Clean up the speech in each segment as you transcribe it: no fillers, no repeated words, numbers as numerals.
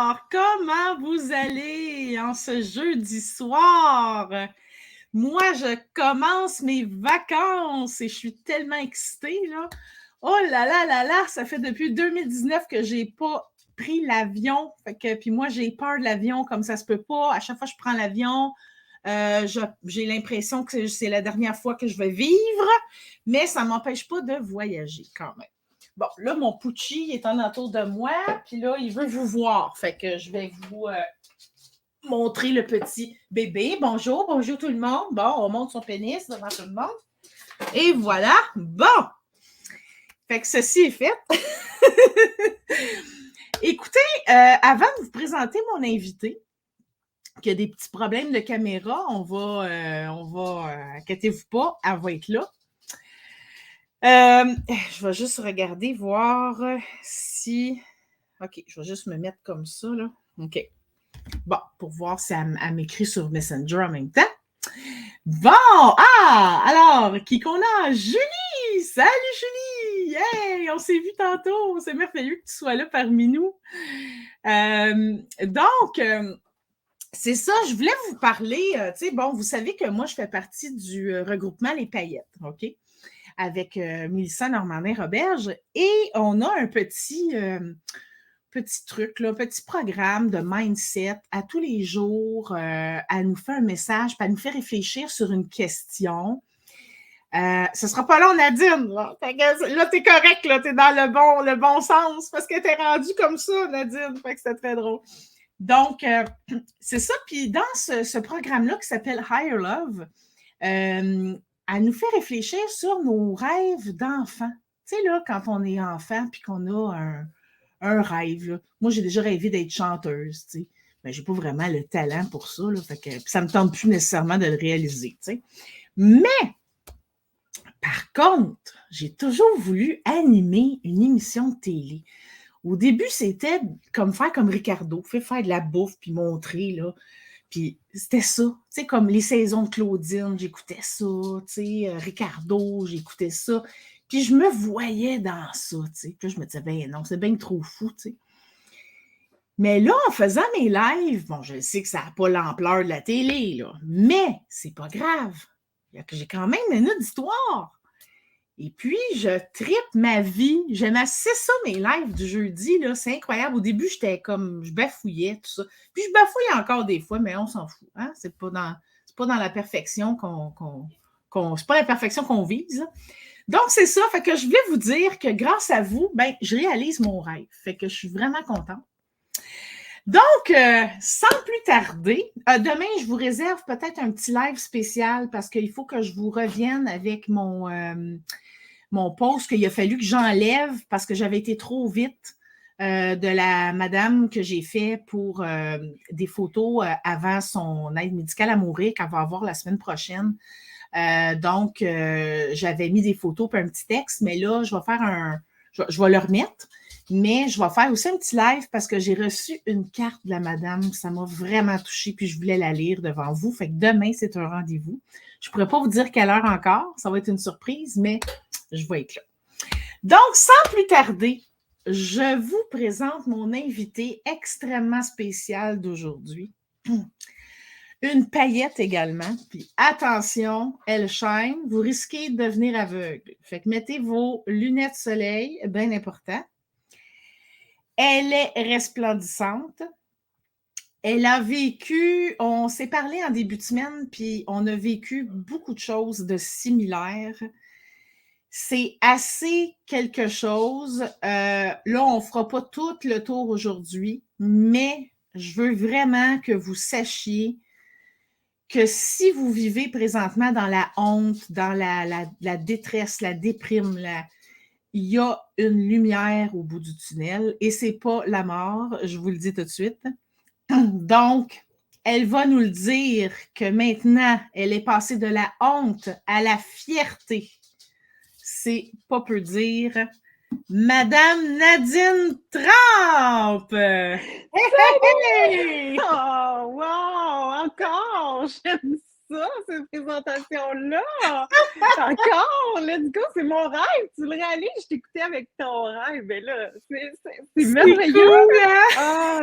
Alors, comment vous allez en ce jeudi soir? Moi, je commence mes vacances et je suis tellement excitée, là. Oh là là là là, ça fait depuis 2019 que j'ai pas pris l'avion. Puis moi, j'ai peur de l'avion comme ça se peut pas. À chaque fois que je prends l'avion, j'ai l'impression que c'est la dernière fois que je vais vivre, mais ça ne m'empêche pas de voyager quand même. Bon, là, mon Pucci est en autour de moi, puis là, il veut vous voir. Fait que je vais vous montrer le petit bébé. Bonjour, bonjour tout le monde. Bon, on monte son pénis devant tout le monde. Et voilà. Bon. Fait que ceci est fait. Écoutez, avant de vous présenter mon invité, qui a des petits problèmes de caméra, on va inquiétez-vous pas, elle va être là. Je vais juste regarder, voir si... OK, je vais juste me mettre comme ça, là. OK. Bon, pour voir si elle m'écrit sur Messenger en même temps. Bon! Ah! Alors, qui qu'on a? Julie! Salut, Julie! Hey! On s'est vu tantôt! C'est merveilleux que tu sois là parmi nous. C'est ça, je voulais vous parler, tu sais, bon, vous savez que moi, je fais partie du regroupement Les Paillettes, OK? Avec Mélissa Normandin-Roberge, et on a un petit truc, là, petit programme de mindset à tous les jours. Elle nous fait un message, puis elle nous fait réfléchir sur une question. Ce sera pas long, Nadine. Là, t'es correct, là, t'es dans le bon sens, parce que t'es rendue comme ça, Nadine. Fait que c'était très drôle. Donc, c'est ça. Puis dans ce programme-là qui s'appelle Higher Love, elle nous fait réfléchir sur nos rêves d'enfants. Tu sais, là, quand on est enfant puis qu'on a un rêve. Là. Moi, j'ai déjà rêvé d'être chanteuse, tu sais. Mais je n'ai pas vraiment le talent pour ça. Là, fait que ça ne me tente plus nécessairement de le réaliser, tu sais. Mais, par contre, j'ai toujours voulu animer une émission de télé. Au début, c'était faire comme Ricardo, faire de la bouffe puis montrer, là. Puis c'était ça, tu sais, comme les saisons de Claudine, j'écoutais ça, tu sais, Ricardo, j'écoutais ça. Puis je me voyais dans ça, tu sais. Puis là, je me disais, ben non, c'est bien trop fou, tu sais. Mais là, en faisant mes lives, bon, je sais que ça n'a pas l'ampleur de la télé, là, mais c'est pas grave. J'ai quand même une auditoire. Et puis, je tripe ma vie. J'aime assez ça, mes lives du jeudi, là. C'est incroyable. Au début, j'étais comme, je bafouillais, tout ça. Puis, je bafouille encore des fois, mais on s'en fout. Hein? C'est pas dans la perfection c'est pas la perfection qu'on vise. Là. Donc, c'est ça. Fait que je voulais vous dire que grâce à vous, ben, je réalise mon rêve. Fait que je suis vraiment contente. Donc, sans plus tarder, demain, je vous réserve peut-être un petit live spécial parce qu'il faut que je vous revienne avec mon post qu'il a fallu que j'enlève parce que j'avais été trop vite de la madame que j'ai fait pour des photos avant son aide médicale à mourir qu'elle va avoir la semaine prochaine. Donc, j'avais mis des photos et un petit texte, mais là, je vais le remettre. Mais je vais faire aussi un petit live parce que j'ai reçu une carte de la madame. Ça m'a vraiment touchée, puis je voulais la lire devant vous. Fait que demain, c'est un rendez-vous. Je ne pourrais pas vous dire quelle heure encore. Ça va être une surprise, mais je vais être là. Donc, sans plus tarder, je vous présente mon invité extrêmement spécial d'aujourd'hui. Une paillette également. Puis attention, elle shine. Vous risquez de devenir aveugle. Fait que mettez vos lunettes soleil, bien important. Elle est resplendissante. Elle a vécu, on s'est parlé en début de semaine, puis on a vécu beaucoup de choses de similaires. C'est assez quelque chose. Là, on ne fera pas tout le tour aujourd'hui, mais je veux vraiment que vous sachiez que si vous vivez présentement dans la honte, dans la détresse, la déprime, il y a une lumière au bout du tunnel et ce n'est pas la mort, je vous le dis tout de suite. Donc, elle va nous le dire que maintenant, elle est passée de la honte à la fierté. C'est pas peu dire. Madame Nadine Trempe! Hey! Oh, wow! Encore! J'aime ça, cette présentation-là! Encore! Let's go! C'est mon rêve! Tu le réalises? Je t'écoutais avec ton rêve. Mais là, c'est merveilleux! Cool, hein? Oh,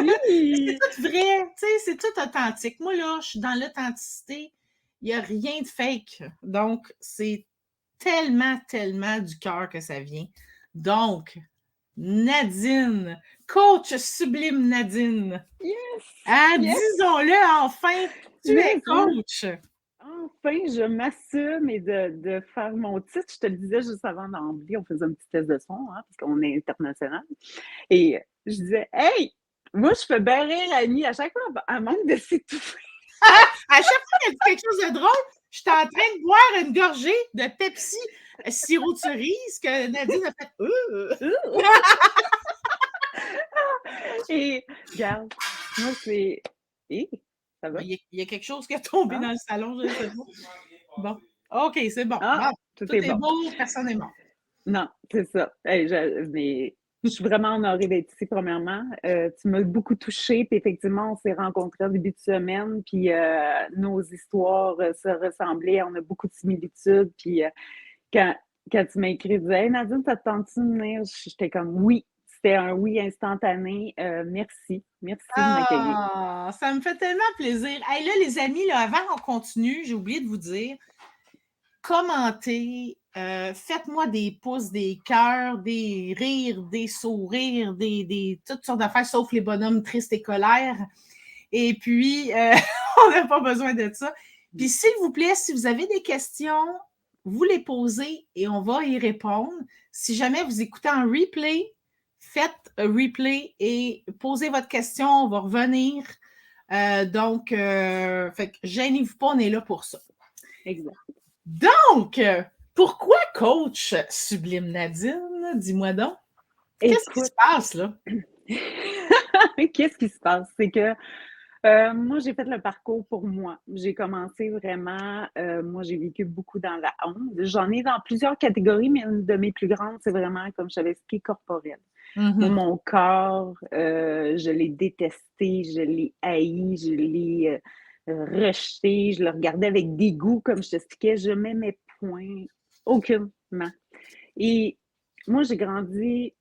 Merci! tout vrai, tu sais, c'est tout authentique. Moi, là, je suis dans l'authenticité. Il n'y a rien de fake. Donc, c'est tellement, tellement du cœur que ça vient. Donc, Nadine, coach sublime Nadine. Yes! Ah, Yes! disons-le enfin, tu es Yes! Hein? coach. Enfin, je m'assume et de faire mon titre. Je te le disais juste avant d'emblée, on faisait un petit test de son, hein, parce qu'on est international. Et je disais, hey, moi, je fais bien rire Annie. À chaque fois, elle manque de s'étouffer. À chaque fois qu'elle dit quelque chose de drôle, je suis en train de boire une gorgée de Pepsi sirop de cerise que Nadine a fait. Et regarde, moi, c'est. Hé, ça va? Il y a quelque chose qui est tombé Hein? dans le salon, je ne sais pas. Bon. OK, c'est bon. Ah, Bon. tout Tout est est bon. beau, personne n'est mort. Non, c'est ça. Hey, mais je suis vraiment honorée d'être ici, premièrement. Tu m'as beaucoup touchée, puis effectivement, on s'est rencontrés au début de semaine, puis nos histoires se ressemblaient, on a beaucoup de similitudes, puis quand, quand tu m'as écrit, tu disais, hey, Nadine, ça te tente-tu de venir? J'étais comme oui. C'était un oui instantané. Merci. Merci de m'accueillir. Ah, ça me fait tellement plaisir. Hey, là, les amis, là, avant qu'on continue, j'ai oublié de vous dire, commentez, faites-moi des pouces, des cœurs, des rires, des sourires, toutes sortes d'affaires, sauf les bonhommes tristes et colères. Et puis, on n'a pas besoin de ça. Puis, s'il vous plaît, si vous avez des questions, vous les posez et on va y répondre. Si jamais vous écoutez en replay, faites un replay et posez votre question, on va revenir. Donc, fait que gênez-vous pas, on est là pour ça. Exact. Donc, pourquoi coach sublime Nadine? Dis-moi donc. Qu'est-ce qui se Écoute, passe là? qu'est-ce qui se passe? C'est que moi, j'ai fait le parcours pour moi. J'ai commencé vraiment, moi, j'ai vécu beaucoup dans la honte. J'en ai dans plusieurs catégories, mais une de mes plus grandes, c'est vraiment, comme je t'avais expliqué, corporel. Moi, Mm-hmm. mon corps, je l'ai détesté, je l'ai haï, je l'ai rejeté, je le regardais avec dégoût, comme je t'expliquais, je m'aimais point, aucunement. Et moi, j'ai grandi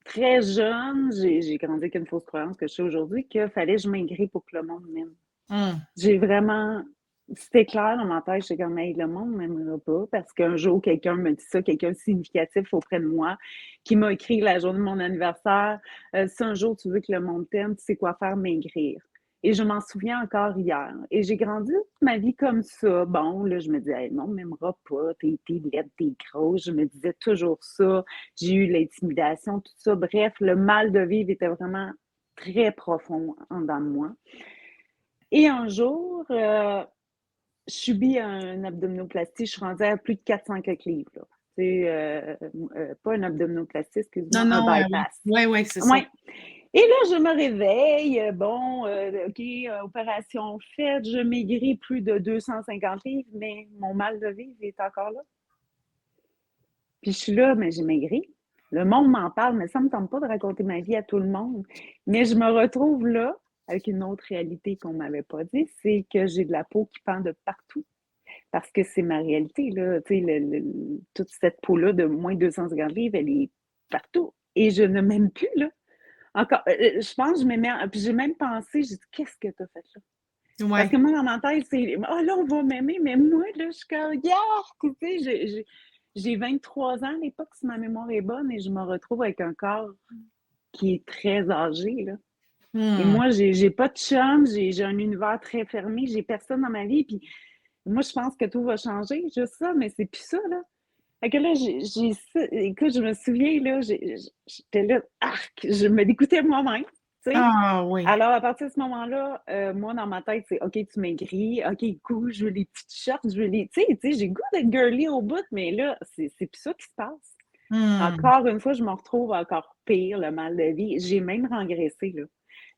très jeune, j'ai grandi avec une fausse croyance que je sais aujourd'hui, qu'il fallait que je maigris pour que le monde m'aime. Mm. J'ai vraiment. C'était clair dans ma tête, j'étais comme, hey, le monde ne m'aimera pas parce qu'un jour, quelqu'un me dit ça, quelqu'un de significatif auprès de moi, qui m'a écrit la journée de mon anniversaire, si un jour tu veux que le monde t'aime, tu sais quoi faire, maigrir. Et je m'en souviens encore hier. Et j'ai grandi toute ma vie comme ça. Bon, là, je me disais, hey, le monde ne m'aimera pas, t'es laide, t'es grosse. Je me disais toujours ça. J'ai eu l'intimidation, tout ça. Bref, le mal de vivre était vraiment très profond en dedans de moi. Et un jour, je subis un abdominoplastie. Je suis rendue à plus de 400 quelques livres. Là. Pas un abdominoplastie, Non, excuse-moi, un non, oui. bypass. Oui, oui, c'est ça. Ouais. Et là, je me réveille. Bon, OK, opération faite. Je maigris plus de 250 livres, mais mon mal de vivre est encore là. Puis je suis là, mais j'ai maigri. Le monde m'en parle, mais ça ne me tente pas de raconter ma vie à tout le monde. Mais je me retrouve là avec une autre réalité qu'on ne m'avait pas dit, c'est que j'ai de la peau qui pend de partout. Parce que c'est ma réalité, là. Tu sais, toute cette peau-là de moins de 250 livres, elle est partout. Et je ne m'aime plus, là. Encore, je pense que je m'aimais. Puis j'ai même pensé, j'ai dit, qu'est-ce que tu as fait là? Parce Ouais. que moi, dans ma tête, c'est, oh là, on va m'aimer, mais moi, là, je suis comme, yeah! Tu sais, j'ai 23 ans à l'époque, si ma mémoire est bonne, et je me retrouve avec un corps qui est très âgé, là. Et Hmm. moi, j'ai pas de chum, j'ai un univers très fermé, j'ai personne dans ma vie, puis moi, je pense que tout va changer, juste ça, mais c'est plus ça, là. Fait que là, écoute, je me souviens, là, j'étais là, arc, je me dégoûtais moi-même, tu sais. Ah oui. Alors, à partir de ce moment-là, moi, dans ma tête, c'est OK, tu maigris, OK, goût, je veux les petites shorts, je veux les. Tu sais, j'ai le goût d'être girly au bout, mais là, c'est plus ça qui se passe. Hmm. Encore une fois, je me retrouve encore pire, le mal de vie. J'ai même rengraissé, là.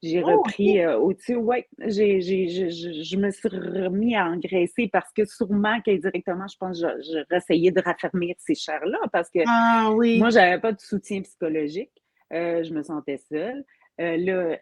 J'ai Oh, repris OK. au-dessus. Ouais, je me suis remis à engraisser parce que sûrement qu'indirectement, je pense que je réessayais de raffermir ces chairs-là parce que Ah moi, oui. j'avais pas de soutien psychologique. Je me sentais seule. Là,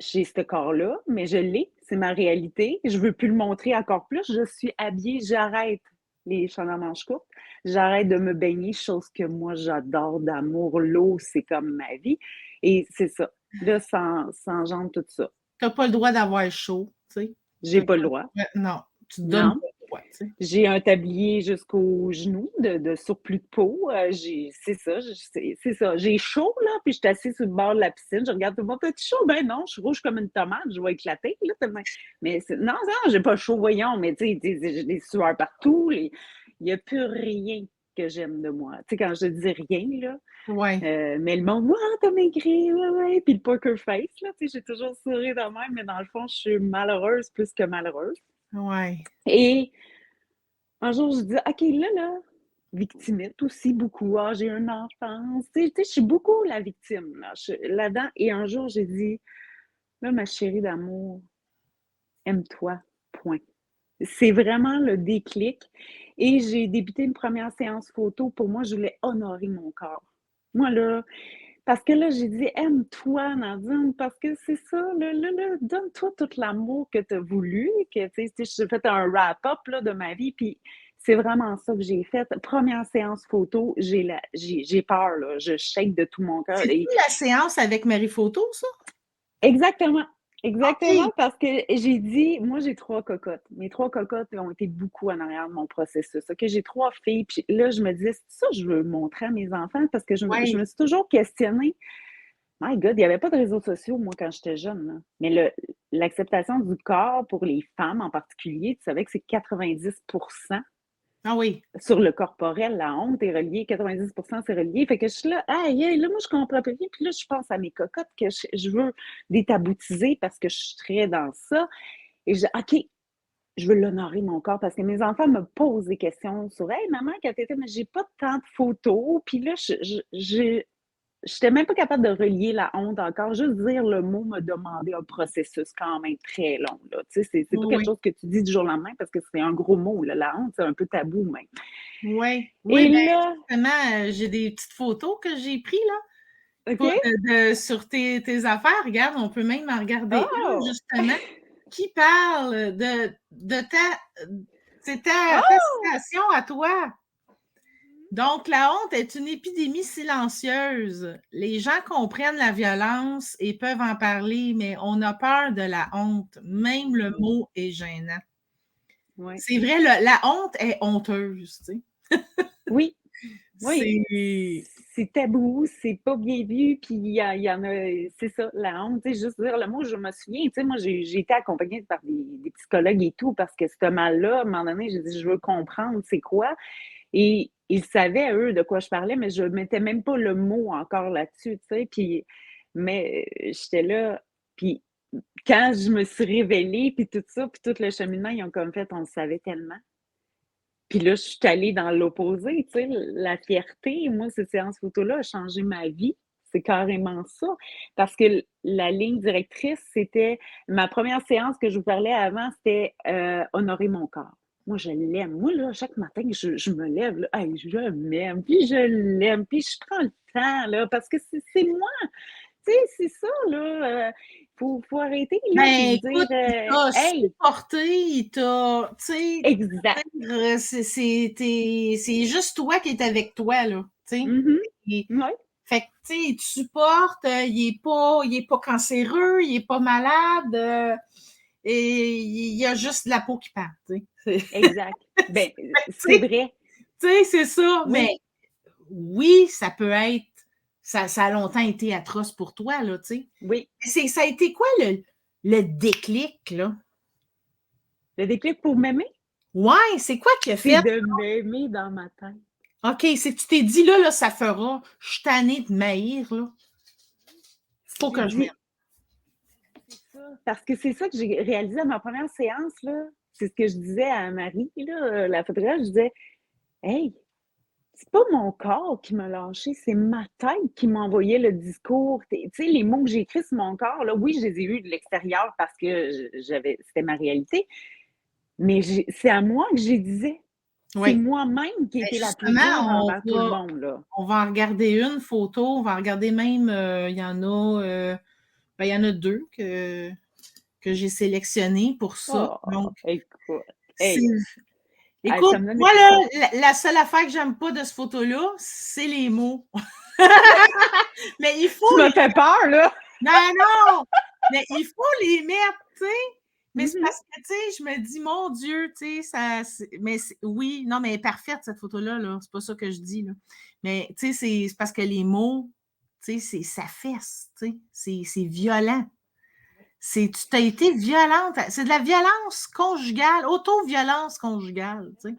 j'ai ce corps-là, mais je l'ai, c'est ma réalité. Je veux plus le montrer encore plus. Je suis habillée, j'arrête les chandails à manches courtes, j'arrête de me baigner, chose que moi j'adore d'amour. L'eau, c'est comme ma vie. Et c'est ça. là, ça engendre tout ça. Tu n'as pas le droit d'avoir chaud, tu sais. J'ai pas le droit. Non, tu te donnes Non. pas le droit, tu sais. J'ai un tablier jusqu'aux genoux de surplus de peau. C'est ça. J'ai chaud, là, puis je suis assise sur le bord de la piscine. Je regarde tout le monde. T'as-tu chaud? Ben non, je suis rouge comme une tomate. Je vais éclater, là, tellement. Mais non, j'ai pas chaud, voyons. Mais tu sais, j'ai des sueurs partout. Il n'y a plus rien que j'aime de moi. Tu sais, quand je dis rien, là. Ouais. Mais le monde, t'as maigri, ouais. Puis le poker face, là, tu sais, j'ai toujours souri de même, mais dans le fond, je suis malheureuse plus que malheureuse. Ouais. Et un jour, je dis, OK, là, victimite aussi beaucoup. Ah, j'ai une enfance. Tu sais, je suis beaucoup la victime là-dedans. Et un jour, j'ai dit, là, ma chérie d'amour, aime-toi, point. C'est vraiment le déclic. Et j'ai débuté une première séance photo. Pour moi, je voulais honorer mon corps. Moi, là, parce que là, j'ai dit, aime-toi, Nadine, parce que c'est ça, là, donne-toi tout l'amour que tu as voulu, que, tu sais, j'ai fait un wrap-up, là, de ma vie, puis c'est vraiment ça que j'ai fait. Première séance photo, j'ai peur, là, je shake de tout mon cœur. C'est-tu la séance avec Marie Photo, ça? Exactement. Exactement, OK. parce que j'ai dit, moi, j'ai 3 cocottes. Mes 3 cocottes ont été beaucoup en arrière de mon processus. OK, j'ai 3 filles, puis là, je me disais, c'est ça que je veux montrer à mes enfants, parce que je me suis toujours questionnée. My God, il n'y avait pas de réseaux sociaux, moi, quand j'étais jeune, là. Mais l'acceptation du corps pour les femmes en particulier, tu savais que c'est 90%. Ah oui. Sur le corporel, la honte est reliée, 90% c'est relié. Fait que je suis là, là, moi, je comprends pas bien. Puis là, je pense à mes cocottes que je veux détaboutiser parce que je suis très dans ça. Et je dis, OK, je veux l'honorer, mon corps, parce que mes enfants me posent des questions sur, hey, maman, quand t'étais, mais j'ai pas tant de photos. Puis là, j'étais même pas capable de relier la honte encore. Juste dire le mot me demandait un processus quand même très long. Là. Tu sais, c'est pas quelque chose que tu dis du jour au lendemain parce que c'est un gros mot. Là. La honte, c'est un peu tabou même. Oui. Et Ben, là, justement, j'ai des petites photos que j'ai prises là, OK? sur tes affaires. Regarde, on peut même en regarder une, Oh! justement, qui parle de ta Oh! situation à toi. Donc, la honte est une épidémie silencieuse. Les gens comprennent la violence et peuvent en parler, mais on a peur de la honte. Même le mot est gênant. Ouais. C'est vrai, la honte est honteuse, tu sais. Oui, oui. C'est... C'est tabou, c'est pas bien vu, puis il y en a, c'est ça, la honte, tu sais, juste dire le mot, je me souviens, tu sais, moi, j'ai été accompagnée par des psychologues et tout, parce que ce mal-là, à un moment donné, j'ai dit, je veux comprendre c'est quoi, et ils savaient, eux, de quoi je parlais, mais je mettais même pas le mot encore là-dessus, tu sais, puis, mais j'étais là, puis quand je me suis révélée, puis tout ça, puis tout le cheminement, ils ont comme fait, on le savait tellement. Puis là, je suis allée dans l'opposé, tu sais, la fierté. Moi, cette séance photo-là a changé ma vie. C'est carrément ça. Parce que la ligne directrice, c'était ma première séance que je vous parlais avant, c'était honorer mon corps. Moi, je l'aime. Moi, là, chaque matin, je me lève, là, hey, je m'aime, puis je l'aime, puis je prends le temps, là, parce que c'est moi. Tu sais, c'est ça, là. Faut arrêter, là, puis Ben, se écoute, dire, il t'a hey, supporté, il t'a, tu sais, exact. c'est juste toi qui es avec toi, là, tu sais. Mhm. Et- Ouais. Fait que, tu sais, il te supporte, il est pas cancéreux, il est pas malade, et il y a juste la peau qui part, tu sais. Exact. Ben, c'est Tu vrai. sais, c'est ça, mais Oui. oui, ça peut être, ça a longtemps été atroce pour toi, là, tu Oui. sais. Ça a été quoi le déclic, là? Le déclic pour m'aimer, Ouais, c'est quoi qui a c'est fait? de m'aimer dans ma tête. OK, c'est que tu t'es dit, là, ça fera. Je suis tannée de m'haïr, là. Faut J'ai que je m'aime. dit ça parce que c'est ça que j'ai réalisé à ma première séance, là. C'est ce que je disais à Marie, là, la photographe. Je disais, hey, c'est pas mon corps qui m'a lâché, c'est ma tête qui m'envoyait le discours. Tu sais, les mots que j'ai écrits sur mon corps, là, oui, je les ai eus de l'extérieur parce que c'était ma réalité, mais c'est à moi que je les disais. C'est Oui. moi-même qui Ben, étais la plus dure justement, envers tout le monde, là. on va en regarder une photo. On va en regarder même, il y en a, ben, il y en a deux que j'ai sélectionnées pour ça. Oh, Donc, écoute. c'est... Hey, Écoute, ça me donne des moi, là, frissons. la seule affaire que j'aime pas de cette photo-là, c'est les mots. Mais il Tu faut m'as fait peur, là! Non, non! Mais il faut les mettre, tu sais. Mais c'est Mhm. parce que, tu sais, je me dis, mon Dieu, tu sais, mais oui, non, mais elle est parfaite, cette photo-là, là. C'est pas ça que je dis, là. Mais, tu sais, c'est parce que les mots, tu sais, ça fesse, tu sais. C'est violent. Tu as été violente. C'est de la violence conjugale, auto-violence conjugale, tu sais.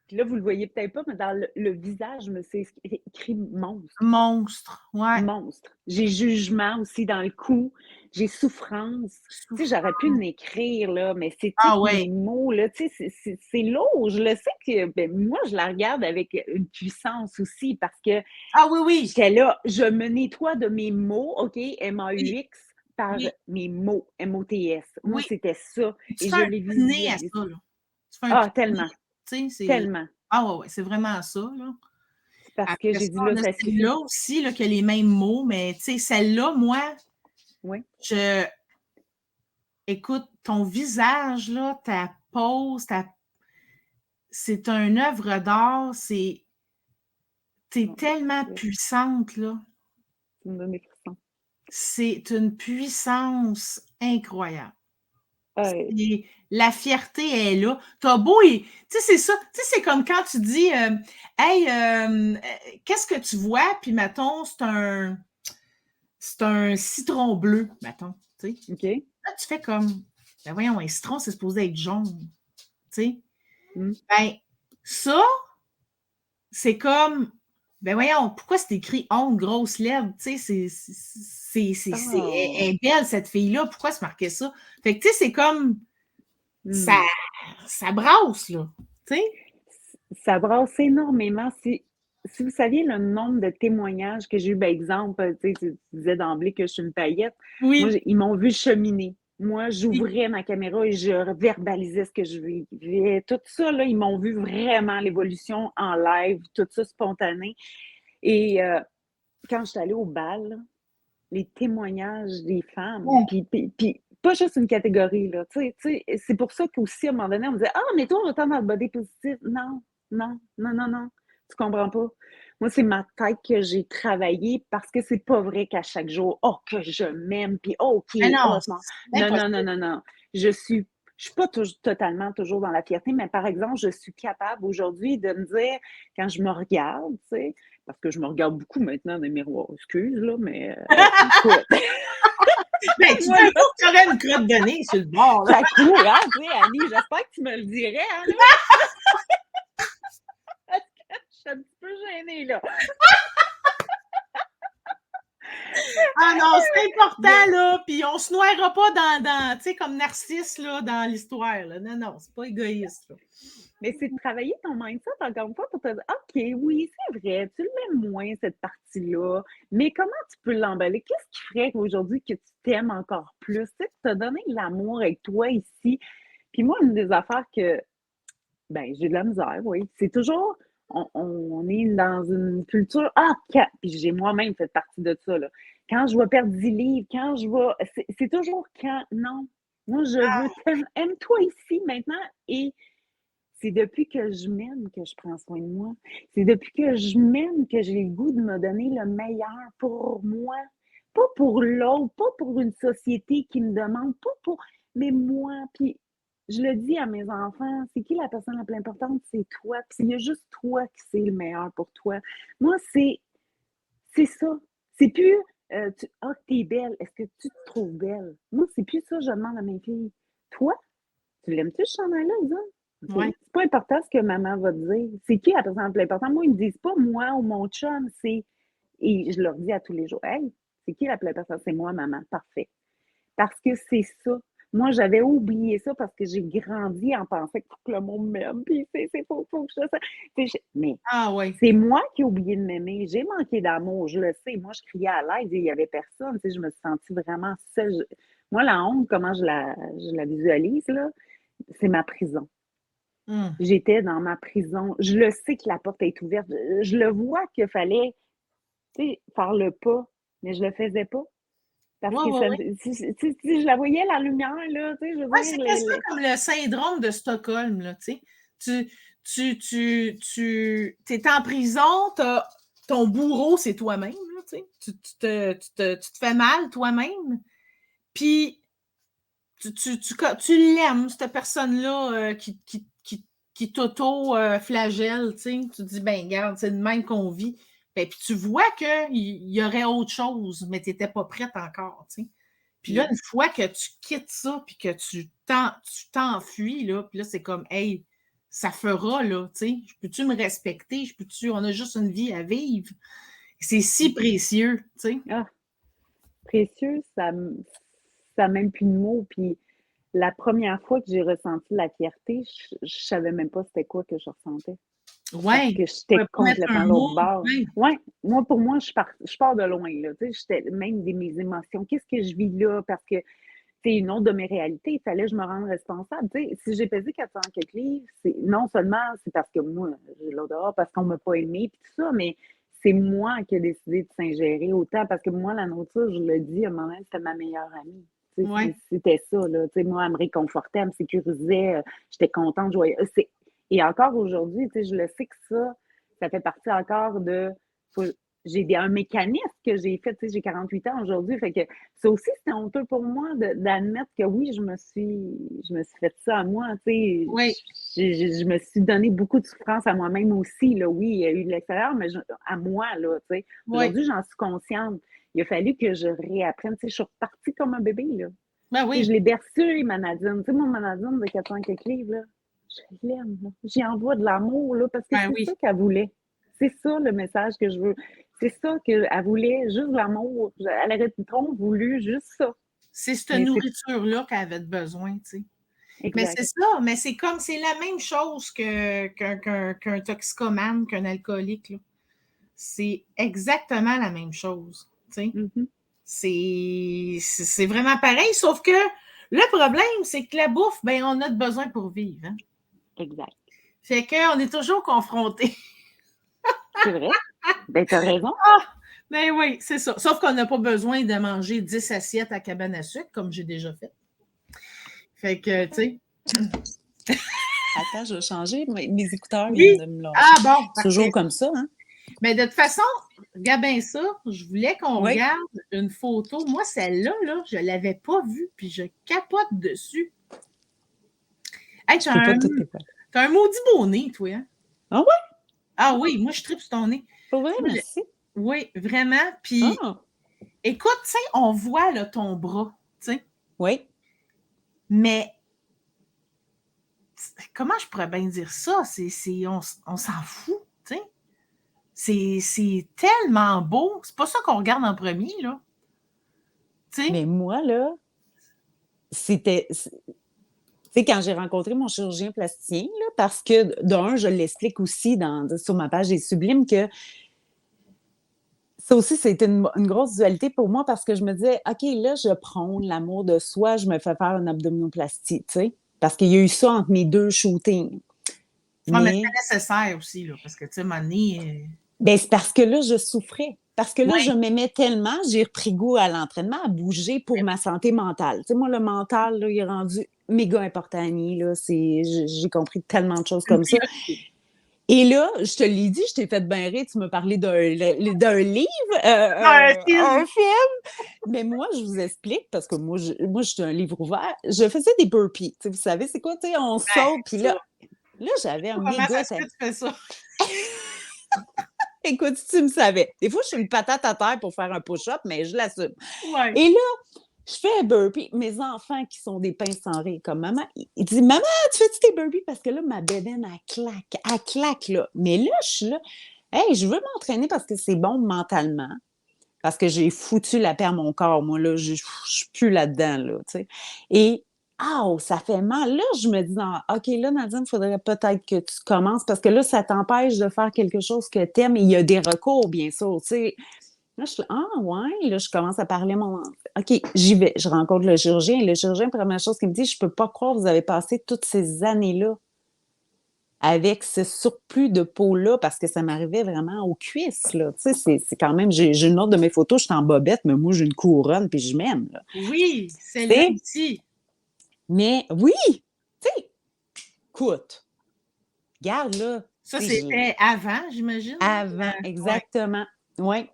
Puis là, vous le voyez peut-être pas, mais dans le visage, je me suis écrit monstre. Monstre, ouais. Monstre. J'ai jugement aussi dans le cou. J'ai souffrance. Tu sais, j'aurais pu Souffrance. l'écrire, là, mais c'est Ah tous ouais. mes mots, là. Tu sais, c'est lourd. Je le sais que, ben, moi, je la regarde avec une puissance aussi parce que Ah oui, oui. j'étais là, je me nettoie de mes mots, OK, Oui, M-A-U-X, par oui, mes mots, M-O-T-S. Moi, oui. c'était ça. Tu Et fais je un l'ai pied de nez à visualisé. ça, là. Tu fais un Ah, pied de nez, tellement, tu sais, c'est tellement. ah ouais, ouais, c'est vraiment ça, là. C'est parce que Après j'ai ça, dit là, on a ça celle-là suffit. aussi, là, qui a les mêmes mots, mais tu sais, celle-là, moi, Oui. je écoute, ton visage, là, ta pose, c'est une œuvre d'art, t'es Bon, tellement là, puissante, là. tu me donnes des frissons. C'est une puissance incroyable. Ouais. La fierté est là. T'as beau tu sais, c'est ça. Tu sais, c'est comme quand tu dis, hey, qu'est-ce que tu vois? Puis, mettons, c'est un citron bleu, mettons. Tu sais. OK. Là, tu fais comme, ben voyons, un citron, c'est supposé être jaune. Tu sais. Mmh. Ben, ça, c'est comme, ben voyons, pourquoi c'est écrit honte, grosse lettre? Tu sais, elle Oh! est belle, cette fille-là. Pourquoi c'est marqué ça? Fait que, tu sais, c'est comme, ça, Mmh. ça brasse, là. Tu sais? Ça brasse énormément. Si vous saviez le nombre de témoignages que j'ai eu, ben, exemple, tu sais, tu disais d'emblée que je suis une paillette. Moi, Oui, ils m'ont vu cheminer. Moi, oui. j'ouvrais ma caméra et je verbalisais ce que je vivais. Tout ça, là, ils m'ont vu vraiment l'évolution en live, tout ça spontané. Et quand je suis allée au bal, là, les témoignages des femmes, Mmh. puis pas juste une catégorie, là, tu sais, c'est pour ça qu'aussi, à un moment donné, on me disait: «Ah, mais toi, autant dans le body positif». Non, non, non, non, non, tu comprends pas. Moi, c'est ma tête que j'ai travaillée parce que c'est pas vrai qu'à chaque jour, oh, que je m'aime, puis oh, qui Mais est non, hot, non. c'est Non, non, non, impossible. non, non. Je suis pas totalement toujours dans la fierté, mais par exemple, je suis capable aujourd'hui de me dire, quand je me regarde, tu sais, parce que je me regarde beaucoup maintenant dans les miroirs, excuse, là, mais écoute, Ben, tu moi, dis là, pas que tu aurais une crotte de nez sur le bord, là. ça court, hein, tu sais, Annie, j'espère que tu me le dirais, hein, là, parce que je suis un petit peu gênée, là. Ah non, c'est important, Mais, là, puis on se noiera pas tu sais, comme Narcisse, là, dans l'histoire, là. Non, non, c'est pas égoïste, là. mais c'est de travailler ton mindset, encore une fois, pour te dire, OK, oui, c'est vrai, tu l'aimes moins, cette partie-là, mais comment tu peux l'emballer? Qu'est-ce qui ferait qu'aujourd'hui, que tu t'aimes encore plus? Tu sais, tu t'as donné de l'amour avec toi ici. Puis moi, une des affaires que, ben, j'ai de la misère, oui. C'est toujours, on est dans une culture, ah, puis j'ai moi-même fait partie de ça, là. Quand je vais perdre 10 livres, quand je vais, c'est toujours quand, non. Moi, je veux aime-toi ici, maintenant. Et c'est depuis que je m'aime que je prends soin de moi. C'est depuis que je m'aime que j'ai le goût de me donner le meilleur pour moi. Pas pour l'autre, pas pour une société qui me demande, pas pour, mais moi. Puis je le dis à mes enfants, c'est qui la personne la plus importante? C'est toi. Puis il y a juste toi qui sais le meilleur pour toi. Moi, c'est ça. C'est plus, ah, t'es belle. Est-ce que tu te trouves belle? Moi, c'est plus ça, je demande à mes filles. Toi, tu l'aimes-tu ce chandail-là, Isa? OK. Ouais. C'est pas important ce que maman va te dire. C'est qui la personne la plus importante? Moi, ils me disent pas moi ou mon chum, c'est. Et je leur dis à tous les jours, hey, c'est qui la plus importante? C'est moi, maman. Parfait. Parce que c'est ça. Moi, j'avais oublié ça parce que j'ai grandi en pensant qu'il faut que le monde m'aime. Puis faut que je fasse ça. Mais Ah ouais. c'est moi qui ai oublié de m'aimer. J'ai manqué d'amour, je le sais. Moi, je criais à l'aide et il n'y avait personne. Tu sais, je me suis sentie vraiment seule. Moi, la honte, comment je la visualise, là, c'est ma prison. Mmh. J'étais dans ma prison. Je le sais que la porte est ouverte. Je le vois qu'il fallait, tu sais, faire le pas, mais je le faisais pas. Parce Ouais, que ouais, ça, ouais. si je la voyais, la lumière, là, tu sais, je veux Ouais, dire, c'est quasiment comme le syndrome de Stockholm, là, tu sais. Tu es en prison, ton bourreau, c'est toi-même, là, tu sais. Tu te fais mal toi-même, puis tu l'aimes, cette personne-là qui t'auto-flagelle, tu sais. Tu te dis, ben regarde, c'est de même qu'on vit. Ben, puis tu vois qu'il y aurait autre chose, mais tu n'étais pas prête encore, tu sais. Puis là, une fois que tu quittes ça, puis que tu t'enfuis, là, puis là, c'est comme, hey, ça fera, là, tu sais. Peux-tu me respecter? On a juste une vie à vivre. C'est si précieux, tu sais. Ah, précieux, ça n'a même plus de mots. Puis la première fois que j'ai ressenti la fierté, je savais même pas c'était quoi que je ressentais. Parce Ouais, que tu j'étais pourrais pas mettre un complètement l'autre mot. bord. Ouais. Ouais, pour moi, je pars de loin, là. Tu sais, j'étais même mes émotions. Qu'est-ce que je vis là? Parce que c'est une autre de mes réalités. Il fallait que je me rende responsable. Tu sais, si j'ai pesé 400 quelques livres, non seulement c'est parce que moi, j'ai l'odeur, parce qu'on m'a pas aimé, puis tout ça, mais c'est moi qui ai décidé de s'ingérer autant. Parce que moi, la nourriture, je le dis, à un moment donné, c'était ma meilleure amie. Tu sais, Ouais. c'était ça, là. Tu sais, moi, elle me réconfortait, elle me sécurisait, j'étais contente, joyeuse. Et encore aujourd'hui, tu sais, je le sais que ça fait partie encore de. J'ai un mécanisme que j'ai fait, tu sais, j'ai 48 ans aujourd'hui, fait que ça aussi, c'était honteux pour moi d'admettre que oui, je me suis fait ça à moi, tu Oui. sais, je me suis donné beaucoup de souffrance à moi-même aussi, là, oui, il y a eu de l'extérieur, mais à moi, là, tu sais. Oui. Aujourd'hui, j'en suis consciente. Il a fallu que je réapprenne, tu sais, je suis repartie comme un bébé, là. Ben Tu sais, je oui. l'ai bercé, ma Nadine. Tu sais, mon Nadine de 400 quelques livres, là, je l'aime, là. J'y envoie de l'amour, là, parce que Ben c'est ça oui. qu'elle voulait. C'est ça le message que je veux. C'est ça qu'elle voulait, juste l'amour. Elle aurait trop voulu juste ça. C'est cette Mais c'est nourriture-là qu'elle avait besoin, tu sais. Mais exact. c'est ça, mais c'est la même chose qu'un toxicomane, qu'un alcoolique, là. C'est exactement la même chose, tu sais. Mhm. C'est vraiment pareil, sauf que le problème, c'est que la bouffe, ben, on a de besoin pour vivre, hein. Exact. Fait qu'on est toujours confronté. C'est vrai. Ben, t'as raison. Ah! Ben oui, c'est ça. Sauf qu'on n'a pas besoin de manger 10 assiettes à cabane à sucre, comme j'ai déjà fait. Fait que, tu sais. Attends, je vais changer. Mes écouteurs viennent Oui. de me Ah lâcher. bon, C'est toujours parfait. comme ça, hein? Mais de toute façon, regarde bien ça. Je voulais qu'on Oui. regarde une photo. Moi, celle-là, là, je ne l'avais pas vue, puis je capote dessus. Hey, Je peux pas tout faire. t'as un maudit beau nez, toi, hein? Ah ouais? Ah oui, moi, je tripe sur ton nez. Pour vrai, Moi, merci. oui, vraiment. Puis, Ah, écoute, tu sais, on voit là, ton bras, tu sais, oui. mais comment je pourrais bien dire ça? On s'en fout, tu sais. C'est tellement beau. C'est pas ça qu'on regarde en premier, là. Tu sais? Mais moi, là, c'était. Tu sais, quand j'ai rencontré mon chirurgien plasticien, là, parce que, d'un, je l'explique aussi sur ma page des Sublimes, que ça aussi, c'était une grosse dualité pour moi parce que je me disais, OK, là, je prône l'amour de soi, je me fais faire une abdominoplastie, tu sais, parce qu'il y a eu ça entre mes deux shootings. Ah, mais Mais, c'est nécessaire aussi, là, parce que, tu sais, à un moment donné, ben, c'est parce que là, je souffrais. Parce que là, je ouais, m'aimais tellement, j'ai repris goût à l'entraînement, à bouger pour ma santé mentale. Tu sais, moi, le mental, là, il est rendu méga important, Annie, là. J'ai compris tellement de choses c'est une comme ça. priorité. Et là, je te l'ai dit, je t'ai fait bien rire, tu me parlais d'un livre, Un un film. film. Mais moi, je vous explique, parce que moi, je suis un livre ouvert. Je faisais des burpees. Tu sais, vous savez, c'est quoi? Tu sais, on Ben, saute, puis ça. là, j'avais un Comment méga. ça se fait que tu fais ça? Écoute, si tu me savais. Des fois, je suis une patate à terre pour faire un push-up, mais je l'assume. Ouais. Et là, je fais un burpee. Mes enfants qui sont des pinces sans rire comme maman, ils disent maman, tu fais-tu tes burpees? Parce que là, ma bédaine, elle claque, là. Mais là, je suis là. Hey, je veux m'entraîner parce que c'est bon mentalement. Parce que j'ai foutu la paix à mon corps. Moi, là, je suis plus là-dedans, là, tu sais. Et, ça fait mal. Là, je me dis, OK, là, Nadine, il faudrait peut-être que tu commences parce que là, ça t'empêche de faire quelque chose que tu aimes. Et il y a des recours, bien sûr, tu sais. Là, je suis là, ouais. Là, je commence à parler à mon. OK, j'y vais. Je rencontre le chirurgien. Et le chirurgien, première chose qu'il me dit, je peux pas croire que vous avez passé toutes ces années-là avec ce surplus de peau-là, parce que ça m'arrivait vraiment aux cuisses, là. Tu sais, c'est quand même, j'ai une autre de mes photos, je suis en bobette, mais moi, j'ai une couronne, puis je m'aime, là. Oui, Tu celle-là sais, ici. mais oui, tu sais, écoute, regarde, là, Ça, tu sais, c'était avant, j'imagine. avant, Ouais. exactement, oui.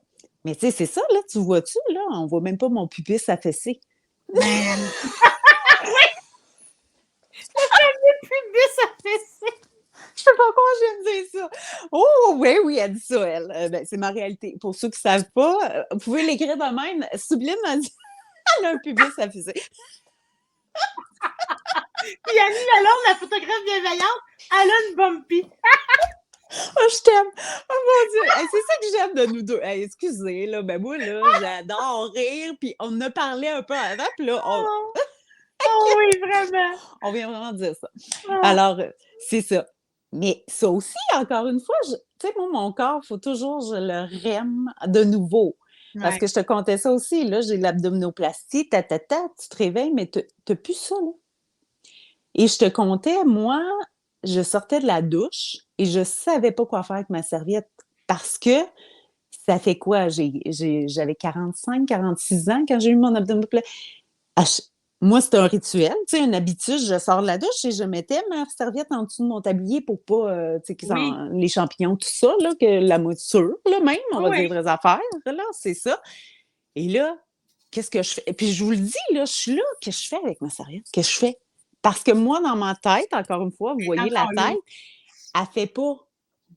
Mais tu sais, c'est ça, là, tu vois-tu, là? On voit même pas mon pubis affaissé. Ben, le pubis affaissé. Je sais pas comment je viens de dire ça. Oh, oui, oui, elle dit ça, elle. Ben, c'est ma réalité. Pour ceux qui ne savent pas, vous pouvez l'écrire de même. Sublime a dit elle a un pubis affaissé. Puis Annie Lalonde, la photographe bienveillante, elle a une bumpy. Oh, je t'aime. Oh mon Dieu. Hey, c'est ça que j'aime de nous deux. Hey, excusez, là. Ben moi, là, j'adore rire. Puis on en a parlé un peu avant. Puis là, Oh, oh oui, vraiment. on vient vraiment dire ça. Oh, Alors, c'est ça. Mais ça aussi, encore une fois, tu sais, moi, mon corps, il faut toujours que je le rème de nouveau. Parce ouais. que je te contais ça aussi, là, j'ai l'abdominoplastie, tu te réveilles, mais tu n'as plus ça, là. Et je te contais, moi, je sortais de la douche et je savais pas quoi faire avec ma serviette parce que ça fait quoi? J'avais 45, 46 ans quand j'ai eu mon abdominoplastie. Moi, c'est un rituel, tu sais, une habitude. Je sors de la douche et je mettais ma serviette en dessous de mon tablier pour pas, tu sais, Oui, les champignons, tout ça, là, que la mouture, là, même, on va dire oui. les vraies affaires, là, c'est ça. Et là, qu'est-ce que je fais? Et puis, je vous le dis, là, je suis là, qu'est-ce que je fais avec ma serviette? Qu'est-ce que je fais? Parce que moi, dans ma tête, encore une fois, vous Elle est voyez la encore là. tête, elle fait pas.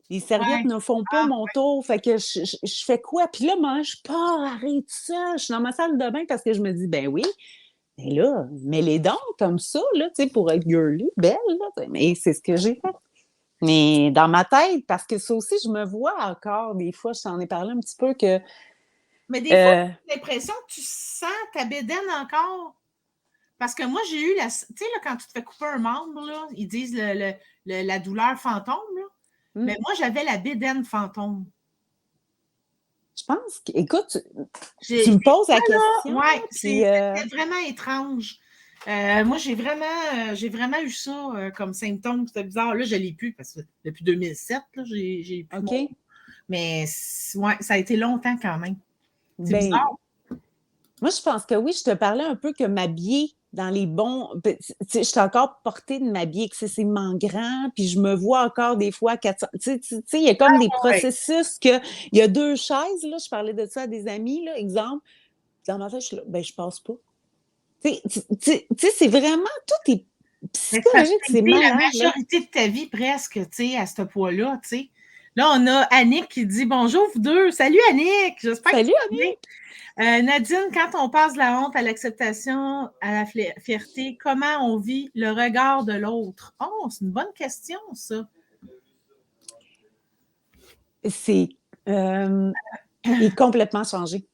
Les serviettes Ouais. ne font pas Ah, mon tour. Fait que je fais quoi? Puis là, moi, je pars, arrête ça. Je suis dans ma salle de bain parce que je me dis, ben oui, mais là, mets les dents comme ça, là, tu sais, pour être girly, belle, là. Mais c'est ce que j'ai fait. Mais dans ma tête, parce que ça aussi, je me vois encore, des fois, je t'en ai parlé un petit peu que. mais des fois, euh, j'ai l'impression que tu sens ta bédaine encore. Parce que moi, j'ai eu la. Tu sais, là, quand tu te fais couper un membre, là, ils disent la douleur fantôme, là. hmm, Mais moi, j'avais la bédaine fantôme. je pense que, écoute, tu Des me poses la fois, là, question, ouais, là, puis c'était vraiment étrange. Moi, j'ai vraiment eu ça comme symptôme. C'était bizarre. Là, je ne l'ai plus parce que depuis 2007, là, j'ai plus mon. OK, Mais ouais, ça a été longtemps quand même. C'est ben, bizarre. moi, je pense que oui, je te parlais un peu que m'habiller dans les bons. Je suis encore portée de m'habiller excessivement grand, puis je me vois encore des fois 400. Il y a comme des Ouais. processus que. Il y a deux chaises, là, je parlais de ça à des amis, là, exemple. Dans ma tête, je suis là, ben, je passe pas. C'est vraiment. Tout est Mais c'est parce que psychologique, tu as c'est été la malade, là. majorité de ta vie presque, tu sais, à ce poids-là, tu sais. Là, on a Annick qui dit bonjour, vous deux. Salut, Annick. J'espère que tu Salut, vas bien. Annie! Nadine, quand on passe de la honte à l'acceptation, à la fierté, comment on vit le regard de l'autre? Oh, c'est une bonne question, ça. C'est. est complètement changé. Tu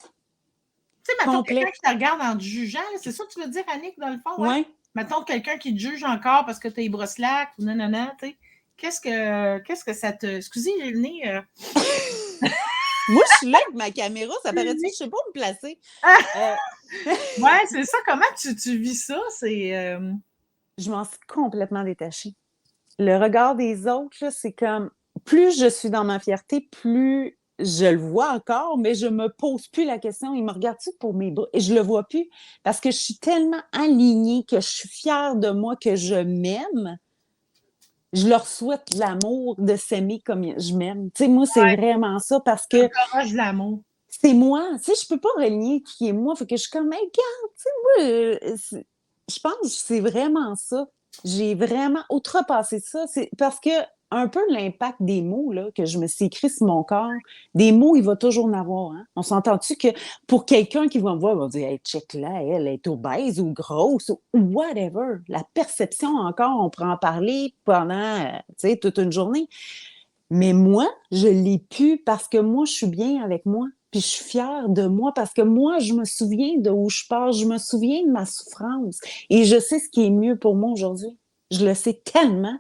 sais, mettons quelqu'un Complet. qui te regarde en te jugeant, c'est ça que tu veux dire, Annick, dans le fond, hein? Ouais. Mettons quelqu'un qui te juge encore parce que tu as les brosselacs ou non, non, non, tu sais. Qu'est-ce que ça te. Excusez, j'ai le nez. Moi, je suis là avec ma caméra, ça paraît-tu, je sais pas où me placer. Euh, Ouais, c'est ça. Comment tu vis ça? C'est. je m'en suis complètement détachée. Le regard des autres, là, c'est comme, plus je suis dans ma fierté, plus je le vois encore, mais je me pose plus la question, il me regarde-tu pour mes bras? Et je le vois plus parce que je suis tellement alignée, que je suis fière de moi, que je m'aime. Je leur souhaite l'amour de s'aimer comme je m'aime. Tu sais, moi, c'est vraiment ça parce que Encourage l'amour. c'est moi. Tu sais, je peux pas renier qui est moi. Fait que je suis comme, hey, regarde, tu sais, moi, je pense que c'est vraiment ça. J'ai vraiment outrepassé ça. C'est parce que un peu l'impact des mots là, que je me suis écrit sur mon corps, des mots, il va toujours en avoir. Hein? On s'entend-tu que pour quelqu'un qui va me voir, il va dire, hey, check là, elle est obèse ou grosse ou whatever. La perception encore, on pourrait en parler pendant, tu sais, toute une journée. Mais moi, je l'ai pu parce que moi, je suis bien avec moi. Puis je suis fière de moi parce que moi, je me souviens de où je pars, je me souviens de ma souffrance. Et je sais ce qui est mieux pour moi aujourd'hui. Je le sais tellement.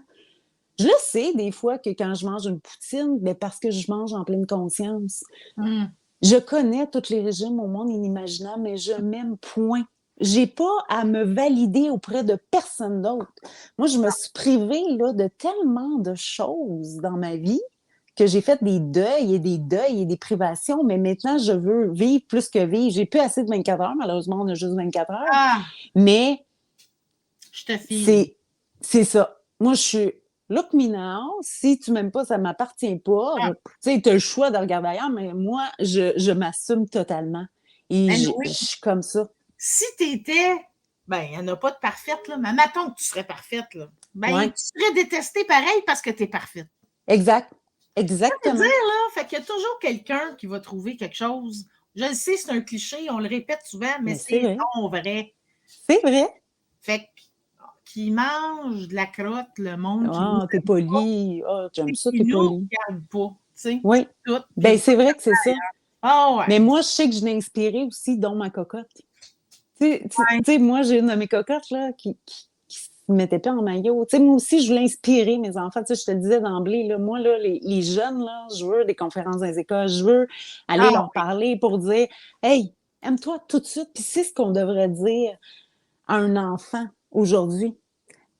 Je le sais des fois que quand je mange une poutine, mais parce que je mange en pleine conscience. Mm. Je connais tous les régimes au monde inimaginable, mais je m'aime point. J'ai pas à me valider auprès de personne d'autre. Moi, je me suis privée là, de tellement de choses dans ma vie que j'ai fait des deuils et des privations, mais maintenant, je veux vivre plus que vivre. J'ai plus assez de 24 heures, malheureusement, on a juste 24 heures, Ah, mais je te file. c'est, c'est ça. Moi, je suis look me now. Si tu m'aimes pas, ça m'appartient pas. Ah, Tu sais, tu as le choix de regarder ailleurs, mais moi, je m'assume totalement. Et ben je oui. suis comme ça. Si tu étais, ben, il n'y en a pas de parfaite, là, mais mettons que tu serais parfaite, là. Ben, Ouais, tu serais détestée pareil parce que tu es parfaite. exact. Je veux dire, Exactement. là, fait qu'il y a toujours quelqu'un qui va trouver quelque chose. Je le sais, c'est un cliché, on le répète souvent, mais Mais c'est c'est vrai. non vrai. C'est vrai. Fait que, qui mange de la crotte, le monde qui nous Ah, t'es aime pas, poli. Ah, j'aime ça, qui t'es nous poli. regarde pas, tu sais, Oui. tout, puis Ben, c'est vrai que c'est ça. ah Mais ouais, moi, je sais que je l'ai inspiré aussi, dont ma cocotte. ouais, Moi, j'ai une de mes cocottes là, qui se mettait pas en maillot. Tu sais, moi aussi, je voulais inspirer mes enfants. Tu sais, je te le disais d'emblée, là, moi, là, les jeunes, là, je veux des conférences dans les écoles, je veux aller ah leur parler pour dire Hey, aime-toi tout de suite. Puis c'est ce qu'on devrait dire à un enfant aujourd'hui.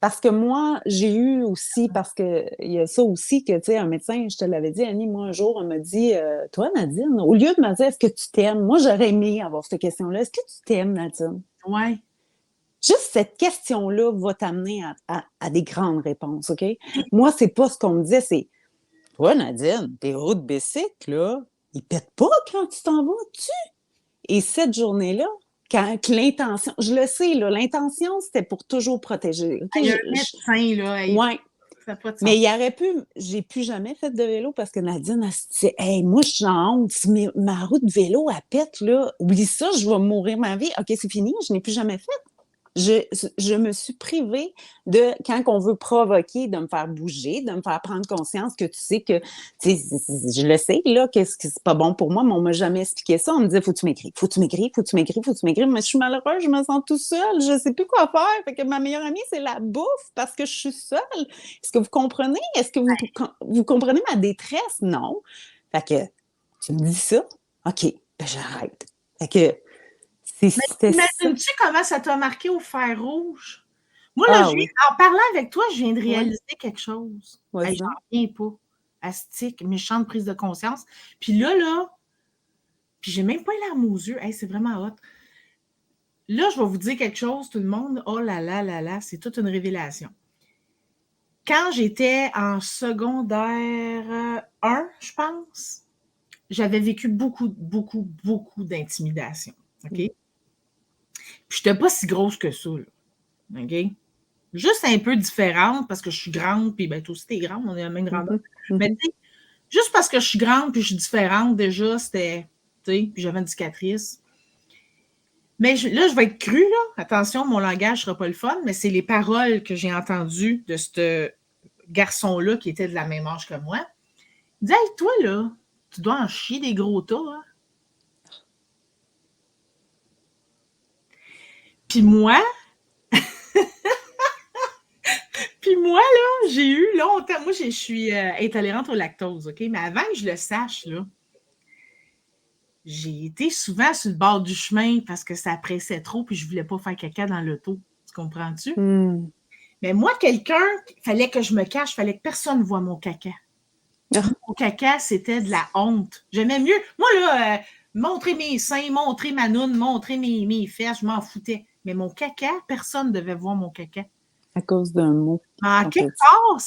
Parce que moi, j'ai eu aussi, parce que il y a ça aussi que, tu sais, un médecin, je te l'avais dit, Annie, moi, un jour, elle m'a dit, toi, Nadine, au lieu de me dire, est-ce que tu t'aimes? Moi, j'aurais aimé avoir cette question-là. Est-ce que tu t'aimes, Nadine? ouais. Juste cette question-là va t'amener à des grandes réponses, OK? Moi, c'est pas ce qu'on me disait, c'est, toi, Nadine, tes routes bicycles, là, ils pètent pas quand tu t'en vas, tu? Et cette journée-là, quand l'intention, je le sais, là, l'intention, c'était pour toujours protéger. OK? Il y a un médecin, là, hey, Ouais. ça n'a pas de sens. Mais il aurait pu, j'ai plus jamais fait de vélo parce que Nadine, elle se dit, hey, moi, je suis en honte. Si ma route de vélo, elle pète, là, oublie ça, je vais mourir ma vie. OK, c'est fini, je n'ai plus jamais fait. Je me suis privée de, quand on veut provoquer, de me faire bouger, de me faire prendre conscience que tu sais que, tu sais, je le sais, là, que c'est pas bon pour moi, mais on m'a jamais expliqué ça. On me disait, faut que tu m'écris, faut que tu m'écris, faut que tu m'écris, faut que tu m'écris. Mais je suis malheureuse, je me sens tout seule, je sais plus quoi faire. Fait que ma meilleure amie, c'est la bouffe parce que je suis seule. Est-ce que vous comprenez? Est-ce que vous comprenez ma détresse? Non. Fait que, tu me dis ça? OK, ben j'arrête. Fait que, Mais c'était ça. imagines-tu comment ça t'a marqué au fer rouge? Moi, là, Ah oui. en parlant avec toi, je viens de Ouais. réaliser quelque chose. Hey, Vas-y j'en donc. reviens pas. Astique, méchante prise de conscience. Puis là, puis j'ai même pas les larmes aux yeux. Hey, c'est vraiment hot. Là, je vais vous dire quelque chose, tout le monde. Oh là là là là, c'est toute une révélation. Quand j'étais en secondaire 1, je pense, j'avais vécu beaucoup, beaucoup, beaucoup d'intimidation. OK? Puis je n'étais pas si grosse que ça. Là, OK? Juste un peu différente parce que je suis grande, puis ben, toi aussi, t'es grande, on est à la même grandeur. Mhm, Mais mhm. tu sais, juste parce que je suis grande puis je suis différente, déjà, c'était. Tu sais, puis j'avais une cicatrice. Mais là, je vais être crue, là. Attention, mon langage ne sera pas le fun, mais c'est les paroles que j'ai entendues de ce garçon-là qui était de la même âge que moi. Il dit Hey, toi, là, tu dois en chier des gros tas, hein? Puis moi, là, j'ai eu longtemps. Moi, je suis intolérante au lactose, OK? Mais avant que je le sache, là, j'ai été souvent sur le bord du chemin parce que ça pressait trop puis je voulais pas faire caca dans l'auto. Tu comprends-tu? Hmm. Mais moi, quelqu'un, il fallait que je me cache, il fallait que personne ne voie mon caca. Ah, Mon caca, c'était de la honte. J'aimais mieux. Moi, là, montrer mes seins, montrer ma noune, montrer mes fesses, je m'en foutais. Mais mon caca, personne ne devait voir mon caca. à cause d'un mot Mais en qu'on t'a quelque dit. part,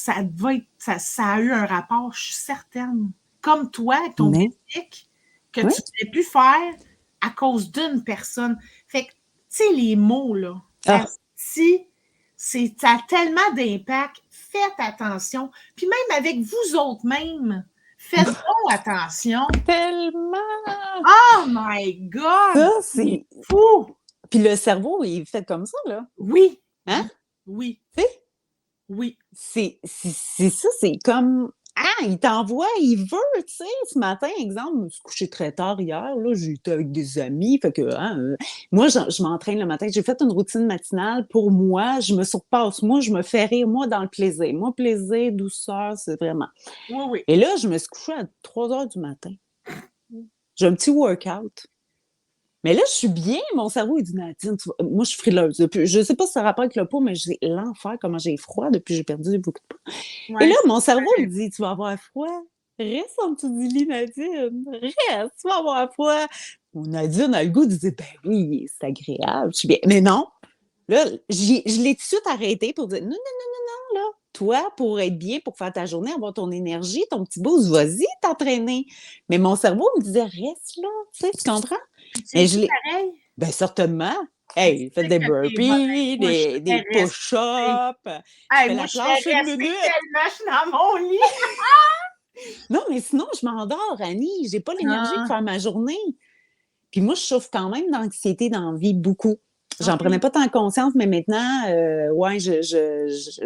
ça a eu un rapport, je suis certaine. Comme toi, avec ton Mais, bicycle, que oui. tu n'avais pu faire à cause d'une personne. Fait que, tu sais, les mots, là, Ah, si ça a tellement d'impact, faites attention. Puis même avec vous autres même, faites donc attention. tellement! Oh my God! Ça, C'est c'est. fou! Puis le cerveau, il est fait comme ça, là. Oui, Hein? oui, oui, Tu sais? oui. C'est ça, c'est comme. Ah, il t'envoie, il veut, tu sais. Ce matin, exemple, je me suis couchée très tard hier, là, j'ai été avec des amis, fait que, hein, moi, je m'entraîne le matin. J'ai fait une routine matinale pour moi, je me surpasse, moi, je me fais rire, moi, dans le plaisir. Moi, plaisir, douceur, c'est vraiment. Oui, oui. Et là, je me suis couchée à 3 heures du matin. J'ai un petit workout. Mais là, je suis bien. Mon cerveau, il dit, Nadine, moi, je suis frileuse. Je ne sais pas si ça a rapport avec le pot, mais j'ai l'enfer, comment j'ai froid depuis que j'ai perdu beaucoup de poids. Et Ouais, là, c'est mon cerveau, vrai. il dit, tu vas avoir froid. Reste en dessous du lit, Nadine. Reste, tu vas avoir froid. Mon Nadine a le goût de dire, ben oui, c'est agréable. Je suis bien. Mais non, Là, je l'ai tout de suite arrêté pour dire non, non, non, non, non, là. Toi, pour être bien, pour faire ta journée, avoir ton énergie, ton petit boost, vas-y t'entraîner. Mais mon cerveau me disait, reste là, tu sais, tu comprends? Puis tu Mais es je l'ai. pareil. Ben, certainement. Mais tu Hey, faites sais des que t'es bonne. burpees, Moi, je des serais restée. push-ups, je Hey, fais moi, la je serais planche une restée minute. tellement, je suis dans mon lit. Non, mais sinon, je m'endors, Annie. J'ai pas l'énergie de Ah, faire ma journée. Puis moi, je souffre quand même d'anxiété dans la vie, beaucoup. J'en prenais OK. pas tant conscience, mais maintenant, ouais,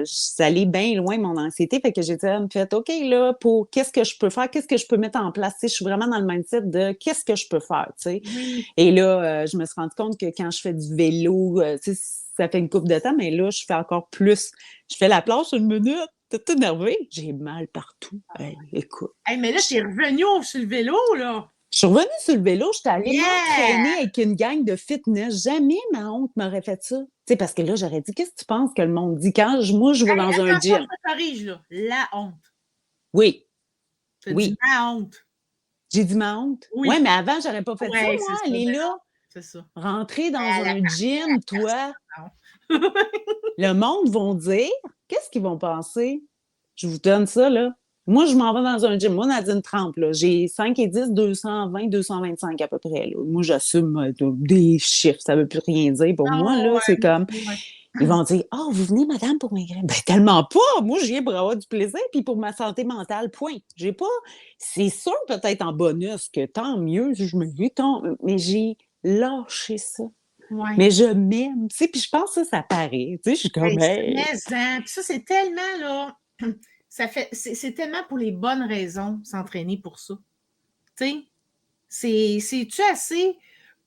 ça allait bien loin, mon anxiété. Fait que j'ai dit, ah, fait, OK, là, pour qu'est-ce que je peux faire, qu'est-ce que je peux mettre en place? Tu sais, je suis vraiment dans le mindset de qu'est-ce que je peux faire, tu sais. Oui. Et là, je me suis rendu compte que quand je fais du vélo, tu sais, ça fait une couple de temps, mais là, je fais encore plus. Je fais la planche une minute. T'es tout énervé? J'ai mal partout. Hey, écoute. Hey, mais là, t'es revenu sur le vélo, là. Je suis revenue sur le vélo, j'étais allée Yeah! m'entraîner avec une gang de fitness. Jamais ma honte m'aurait fait ça. Tu sais, parce que là, j'aurais dit, qu'est-ce que tu penses que le monde dit quand moi, je vais Hey, dans un attention, je gym? te corrige, là. La honte. Oui, Tu dis oui. ma honte. J'ai dit ma honte. Ouais, Oui. mais avant, j'aurais pas fait ça, Ouais, moi. c'est ça. Aller Ben là, non, c'est ça. rentrer dans La un gym, toi, personne. le monde vont dire, qu'est-ce qu'ils vont penser? Je vous donne ça, là. Moi, je m'en vais dans un gym. Moi, Nadine Trempe, là, j'ai 5 et 10, 220, 225 à peu près. Là. Moi, j'assume des chiffres. Ça ne veut plus rien dire. Pour moi, Ah là, c'est comme, ouais, ouais. ils vont dire, « Ah, oh, vous venez, madame, pour maigrir. » Ben, tellement pas. Moi, je viens pour avoir du plaisir puis pour ma santé mentale, point. J'ai pas, c'est sûr, peut-être en bonus, que tant mieux, si je me dis, tant, mais j'ai lâché ça. Ouais. Mais je m'aime, tu sais, puis je pense que ça paraît. Tu sais, je suis comme, Hey, hey. mais puis ça, c'est tellement, là, c'est tellement pour les bonnes raisons, s'entraîner pour ça. Tu sais, c'est-tu assez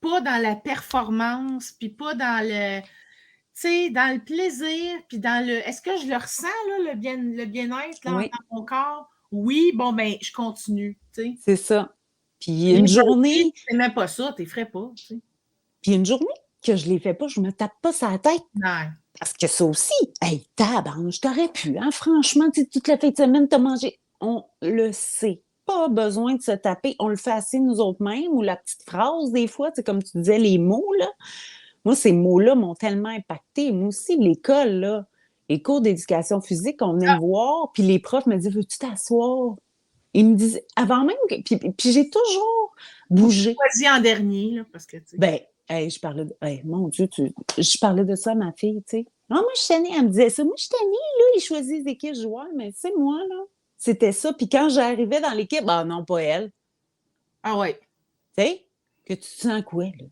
pas dans la performance, puis pas dans le, tu sais, dans le plaisir, puis dans le, est-ce que je le ressens, là, le bien-être, là, Oui, dans mon corps? Oui, bon, ben, je continue, tu sais. c'est ça. Puis Les une burpees, journée, c'est même pas ça, t'es ferais pas, tu sais. puis une journée que je les fais pas, je me tape pas sa tête. Non. Parce que ça aussi, hey, tabarnouche, t'aurais pu, hein? Franchement, tu sais, toute la fin de semaine, t'as mangé. On le sait. Pas besoin de se taper. On le fait assez nous autres mêmes, ou la petite phrase, des fois, tu sais, comme tu disais, les mots, là. Moi, ces mots-là m'ont tellement impacté. Moi aussi, l'école, là, les cours d'éducation physique, on venait me voir, puis les profs me disaient, veux-tu t'asseoir? Ils me disaient, avant même que. Puis j'ai toujours bougé. Choisis en dernier, là, parce que, tu sais. Ben, hey, je parlais de. Hey, mon Dieu, je parlais de ça à ma fille, tu sais. Ah, moi, je suis tannée. Elle me disait ça. Moi, je suis tannée, là. Ils choisissent des équipes joueurs, mais c'est moi, là. C'était ça. Puis quand j'arrivais dans l'équipe, ah non, pas elle. Ah ouais. Tu sais, que tu te sens quoi, là?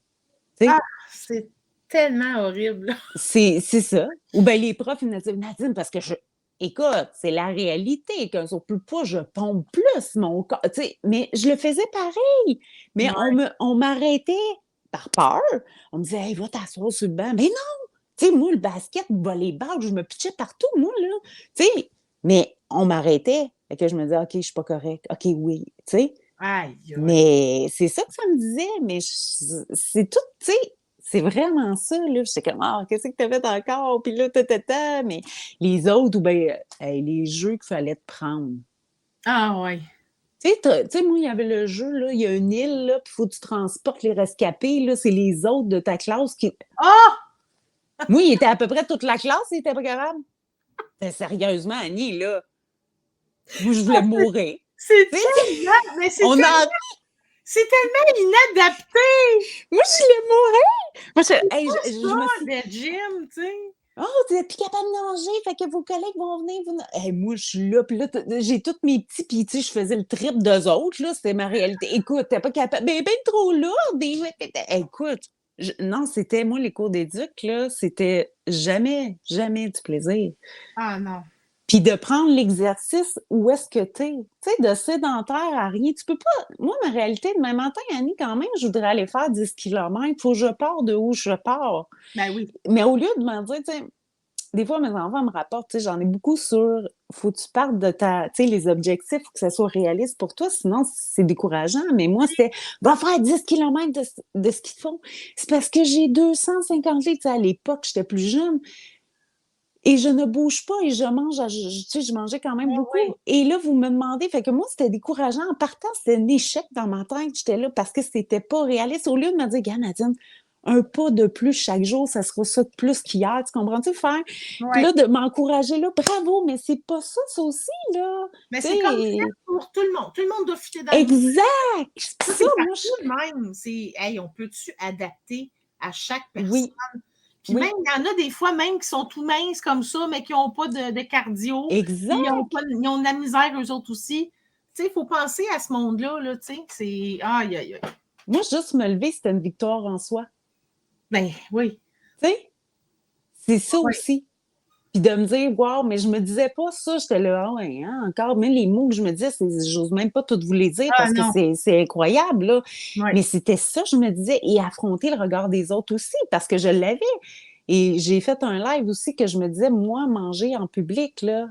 Tu Ah, sais, c'est tellement horrible, là. c'est ça. Ou bien les profs, ils me disaient, Nadine, parce que je. Écoute, c'est la réalité. Qu'un jour plus pas, je pompe plus mon corps. Tu sais, mais je le faisais pareil. Mais Ouais. on m'arrêtait par peur. On me disait, hey, va t'asseoir sur le banc. Mais non! Tu sais, moi, le basket, le volleyball, je me pitchais partout, moi, là. Tu sais, mais on m'arrêtait. Fait que je me disais, OK, je suis pas correcte. OK, oui. Tu sais, Aïe, aïe. mais c'est ça que ça me disait. Mais c'est tout, tu sais, c'est vraiment ça, là. J'étais comme, ah, qu'est-ce que t'as fait encore? Puis là, ta. Mais les autres, ou bien, les jeux qu'il fallait te prendre. Ah ouais. Tu sais, moi, il y avait le jeu, là, il y a une île, là, puis il faut que tu transportes les rescapés, là, c'est les autres de ta classe qui. Ah! Moi, il était à peu près toute la classe, il était pas capable. Sérieusement, Annie, là, moi, je voulais mourir. C'est Tu sais, tellement, mais on a. c'est tellement inadapté. Moi, je voulais mourir. Moi, hey, Pas je me ça, suis. le gym, tu sais. Oh, vous n'êtes plus capable de nager, fait que vos collègues vont venir. Hey, moi, je suis là, puis là, j'ai tous mes petits, puis tu sais, je faisais le trip d'eux autres, là, c'était ma réalité. Écoute, t'es pas capable. Ben trop lourde. Écoute, non, c'était, moi, les cours d'éduc, là, c'était jamais, jamais du plaisir. Ah non. Puis de prendre l'exercice où est-ce que t'es. Tu sais, de sédentaire à rien. Tu peux pas. Moi, ma réalité, demain matin, Annie, quand même, je voudrais aller faire 10 kilomètres. Il faut que je pars de où je pars. Ben oui. Mais au lieu de me dire, tu sais, des fois, mes enfants me rapportent, tu sais, j'en ai beaucoup sur, faut que tu partes de tu sais, les objectifs, faut que ça soit réaliste pour toi, sinon c'est décourageant. Mais moi, c'était, va faire 10 kilomètres de ce qu'ils font. C'est parce que j'ai 250 litres, tu sais, à l'époque, j'étais plus jeune, et je ne bouge pas et je mange, tu sais, je mangeais quand même Ben beaucoup. oui. Et là, vous me demandez, fait que moi, c'était décourageant. En partant, c'était un échec dans ma tête. J'étais là parce que c'était pas réaliste. Au lieu de me dire, gars, Nadine, un pas de plus chaque jour, ça sera ça de plus qu'hier. Tu comprends-tu? Faire. Puis Ouais. là, de m'encourager, là, bravo, mais c'est pas ça aussi, là. Mais Tu c'est comme fait sais, pour tout le monde. Tout le monde doit fitter dans le moule. exact! Ça, Ça, c'est moi, partout de même. C'est, hey, on peut-tu adapter à chaque personne? oui, Puis oui, même, il y en a des fois même qui sont tout minces comme ça, mais qui n'ont pas de cardio. Puis exact. ils ont de la misère, eux autres aussi. Tu sais, il faut penser à ce monde-là, là, tu sais. C'est, aïe, aïe, aïe. Moi, juste me lever, c'était une victoire en soi. Ben, oui. Tu sais, c'est ça Oui. aussi. Puis de me dire, wow, mais je me disais pas ça, j'étais là, ah ouais, hein, encore, mais les mots que je me disais, j'ose même pas toutes vous les dire Ah parce que non. c'est incroyable, là. Oui. Mais c'était ça, je me disais, et affronter le regard des autres aussi, parce que je l'avais. Et j'ai fait un live aussi que je me disais, moi, manger en public, là,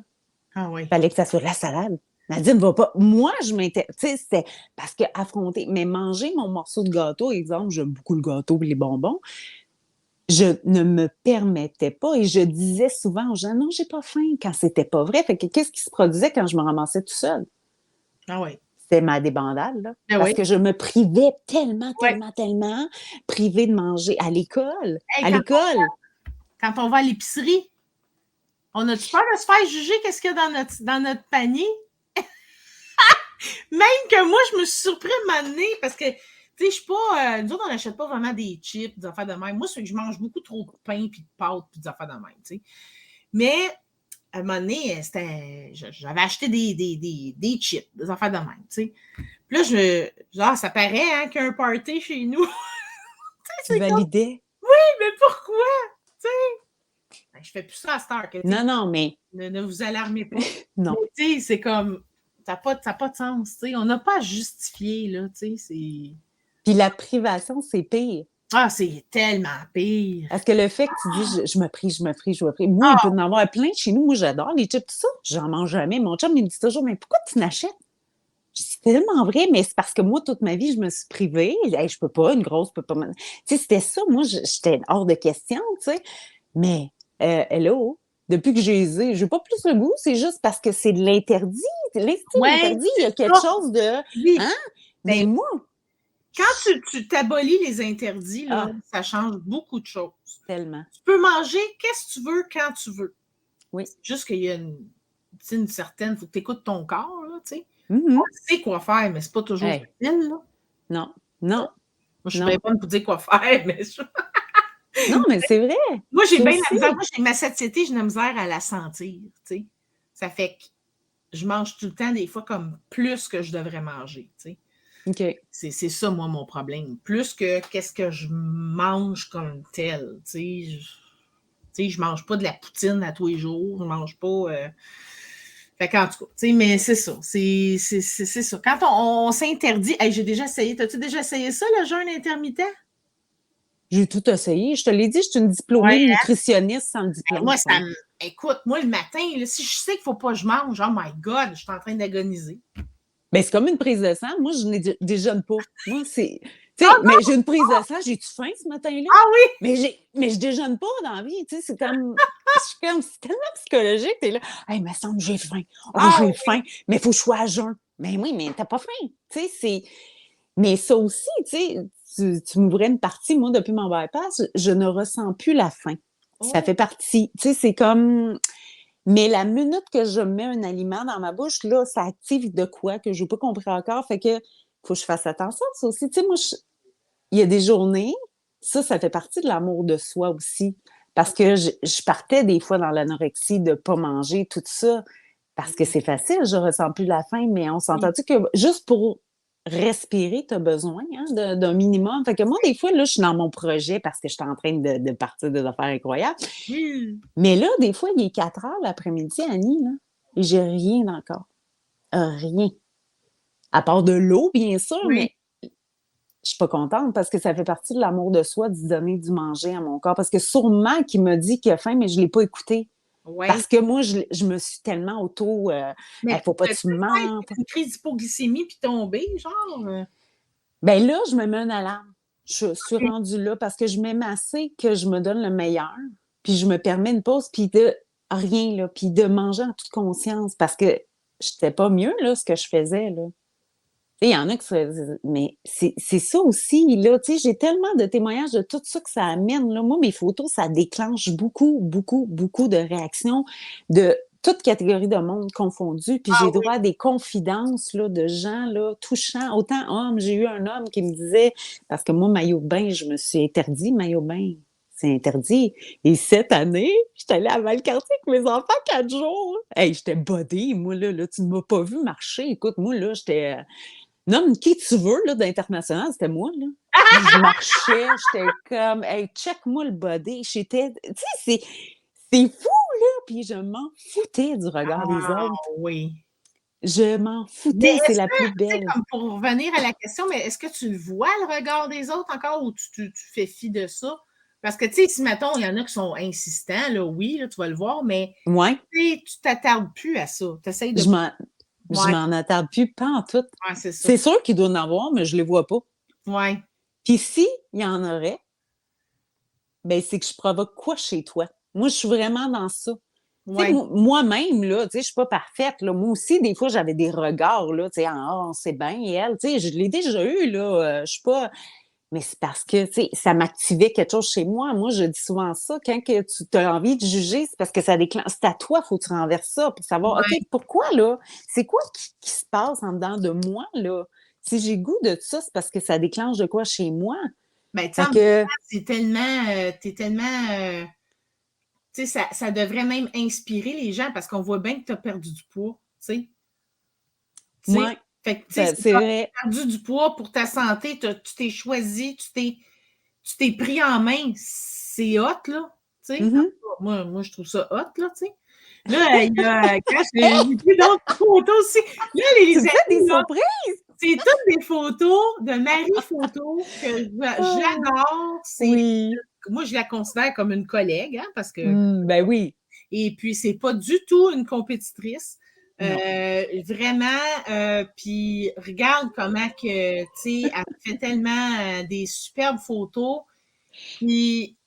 Ah oui. fallait que ça soit la salade. Nadine va pas. Moi, je m'étais. Tu sais, c'était parce que affronter. Mais manger mon morceau de gâteau, exemple, j'aime beaucoup le gâteau et les bonbons. Je ne me permettais pas et je disais souvent aux gens, non, j'ai pas faim quand c'était pas vrai. Fait que qu'est-ce qui se produisait quand je me ramassais tout seul? Ah oui. C'était ma débandade, là. Ah Parce oui. que je me privais tellement, Ouais. tellement, tellement, privée de manger à l'école. Hey, À l'école. quand on va à l'épicerie, on a-tu peur de se faire juger qu'est-ce qu'il y a dans notre panier? Même que moi, je me suis surpris à m'amener parce que, tu sais, je suis pas. Nous autres, on n'achète pas vraiment des chips, des affaires de même. Moi, c'est que je mange beaucoup trop de pain, puis de pâtes, puis des affaires de même, tu sais. Mais, à un moment donné, j'avais acheté des chips, des affaires de même, tu sais. Puis là, genre, ça paraît hein, qu'il y a un party chez nous. Tu C'est comme, validais. mais pourquoi? Tu sais, ben, je fais plus ça à cette heure. Que, Non, non, mais ne vous alarmez pas. non. Mais, tu sais, c'est comme, ça n'a pas de sens, tu sais. On n'a pas à justifier, là, tu sais, c'est... Puis la privation, c'est pire. Ah, c'est tellement pire. Parce que le fait que tu dis, je me prie, je me prie, je me prie. Moi, il peut Ah, y en avoir plein chez nous. Moi, j'adore les chips, tout ça. J'en mange jamais. Mon chum, il me dit toujours, mais pourquoi tu n'achètes? Je dis, c'est tellement vrai, mais c'est parce que moi, toute ma vie, je me suis privée. Hey, je peux pas, une grosse peut pas. Tu sais, c'était ça. Moi, j'étais hors de question, tu sais. Mais, hello, depuis que j'ai pas plus le goût, c'est juste parce que c'est de l'interdit. ouais, L'interdit, il y a c'est quelque ça. chose de, Oui. hein? Mais Ben, moi, quand tu t'abolis les interdits, là, ah, ça change beaucoup de choses. tellement. Tu peux manger qu'est-ce que tu veux quand tu veux. Oui. C'est juste qu'il y a une certaine, il faut que tu écoutes ton corps, là, tu sais. Mhm. On sait quoi faire, mais c'est pas toujours Hey, facile, là. non, non, Moi, je suis non. bien bonne pour dire quoi faire, mais Non, mais c'est vrai. moi, j'ai Ça bien la aussi. misère. Moi, j'ai ma satiété, j'ai de la misère à la sentir, tu sais. Ça fait que je mange tout le temps, des fois, comme plus que je devrais manger, tu sais. OK. C'est ça, moi, mon problème. Plus que qu'est-ce que je mange comme tel, tu sais. Je mange pas de la poutine à tous les jours, je mange pas... Fait qu'en tout cas, tu sais, mais c'est ça. C'est ça. Quand on s'interdit... Hey, j'ai déjà essayé. T'as-tu déjà essayé ça, le jeûne intermittent? J'ai tout essayé. Je te l'ai dit, je suis une Ouais. diplômée nutritionniste sans le diplôme. Moi, Point. écoute, moi, le matin, là, si je sais qu'il faut pas que je mange, oh my God, je suis en train d'agoniser. Ben, c'est comme une prise de sang. Moi, je ne déjeune pas. Moi, c'est. Tu Ah sais, mais j'ai une prise de sang. J'ai-tu faim ce matin-là? ah oui! Mais je déjeune pas dans la vie. Tu sais, c'est comme. C'est tellement psychologique. T'es là. Hey, il me semble que j'ai faim. Oh, Ah j'ai oui! faim. Mais il faut que je sois à jeun. Ben oui, mais t'as pas faim. Tu sais, c'est. Mais ça aussi, tu sais, tu m'ouvrais une partie. Moi, depuis mon bypass, je ne ressens plus la faim. Ça Oh, fait partie. Tu sais, c'est comme. Mais la minute que je mets un aliment dans ma bouche, là, ça active de quoi que je n'ai pas compris encore. Fait que faut que je fasse attention. Ça aussi, tu sais, moi, il y a des journées, ça fait partie de l'amour de soi aussi. Parce que je partais des fois dans l'anorexie de ne pas manger, tout ça. Parce que c'est facile, je ressens plus la faim, mais on oui. s'entend-tu que juste pour respirer, tu as besoin hein, d'un minimum. Fait que moi, des fois, là, je suis dans mon projet parce que je suis en train de partir des affaires incroyables. Mais là, des fois, il est 4 heures l'après-midi, Annie, là, et j'ai rien encore. Rien. À part de l'eau, bien sûr, Oui. mais je suis pas contente parce que ça fait partie de l'amour de soi d'y donner du manger à mon corps. Parce que sûrement qu'il m'a dit qu'il a faim, mais je l'ai pas écouté. Oui. Parce que moi, je me suis tellement Mais faut pas que peut-être tu me mentes. une crise d'hypoglycémie puis tomber, genre. Ben là, je me mets une alarme. Je suis OK. rendue là parce que je m'aime assez que je me donne le meilleur. Puis je me permets une pause, puis de rien, là. Puis de manger en toute conscience parce que j'étais pas mieux, là, ce que je faisais, là. Il y en a qui mais c'est ça aussi, là, tu sais, j'ai tellement de témoignages de tout ça que ça amène, là. Moi, mes photos, ça déclenche beaucoup, beaucoup, beaucoup de réactions de toute catégorie de monde confondue. Puis Ah j'ai oui. droit à des confidences, là, de gens, là, touchants. Autant hommes, j'ai eu un homme qui me disait, parce que moi, maillot de bain, je me suis interdit, maillot de bain. C'est interdit. Et cette année, j'étais allée à Valcartier avec mes enfants 4 jours. Hey, j'étais bodée, moi, là, tu ne m'as pas vu marcher. Écoute, moi, là, j'étais nomme qui tu veux, là, d'international, c'était moi, là. Moi, je marchais, j'étais comme, hey, check-moi le body. J'étais, tu sais, c'est fou, là. Puis je m'en foutais du regard des Ah autres. oui. Je m'en Mais foutais, c'est est-ce la que, plus tu sais, belle. comme pour revenir à la question, mais est-ce que tu vois le regard des autres encore ou tu fais fi de ça? Parce que, tu sais, si, mettons, il y en a qui sont insistants, là, oui, là, tu vas le voir, mais Ouais, tu t'attardes plus à ça. Tu essayes de. je m'en, je Ouais, m'en attarde plus, pas en tout. ouais, c'est ça. C'est sûr qu'il doit en avoir, mais je les vois pas. Ouais, Puis si il y en aurait, ben c'est que je provoque quoi chez toi? Moi, je suis vraiment dans ça. Tu sais, ouais. moi-même, là, tu sais, je suis pas parfaite, là. Moi aussi, des fois, j'avais des regards, là, tu sais, on sait bien, et elle, tu sais, je l'ai déjà eu, là, je suis pas... Mais c'est parce que, tu sais, ça m'activait quelque chose chez moi. Moi, je dis souvent ça, quand que tu as envie de juger, c'est parce que ça déclenche... C'est à toi, faut que tu renverses ça pour savoir, OK, Ouais. pourquoi, là? C'est quoi qui se passe en dedans de moi, là? Si j'ai goût de ça, c'est parce que ça déclenche de quoi chez moi? Ben, tu sais, Fait en même que, temps, t'es tellement, tu sais, ça devrait même inspirer les gens parce qu'on voit bien que tu as perdu du poids, tu sais. Tu sais, moi, fait que, tu sais, c'est c'est comme vrai. perdu du poids pour ta santé, tu t'es choisi, tu t'es pris en main. C'est hot, là. Tu sais, en Mhm. tout cas, moi, je trouve ça hot, là, tu sais. Là, il y a, quand j'ai vu d'autres photos aussi. Là, Tu les me fais des amis, là, surprises? c'est toutes des photos de Marie Photo que Ah, j'adore. oui. Moi, je la considère comme une collègue, hein, parce que Ben oui. et puis, c'est pas du tout une compétitrice. Non. Vraiment, puis regarde comment que, tu sais, elle fait tellement des superbes photos. Puis,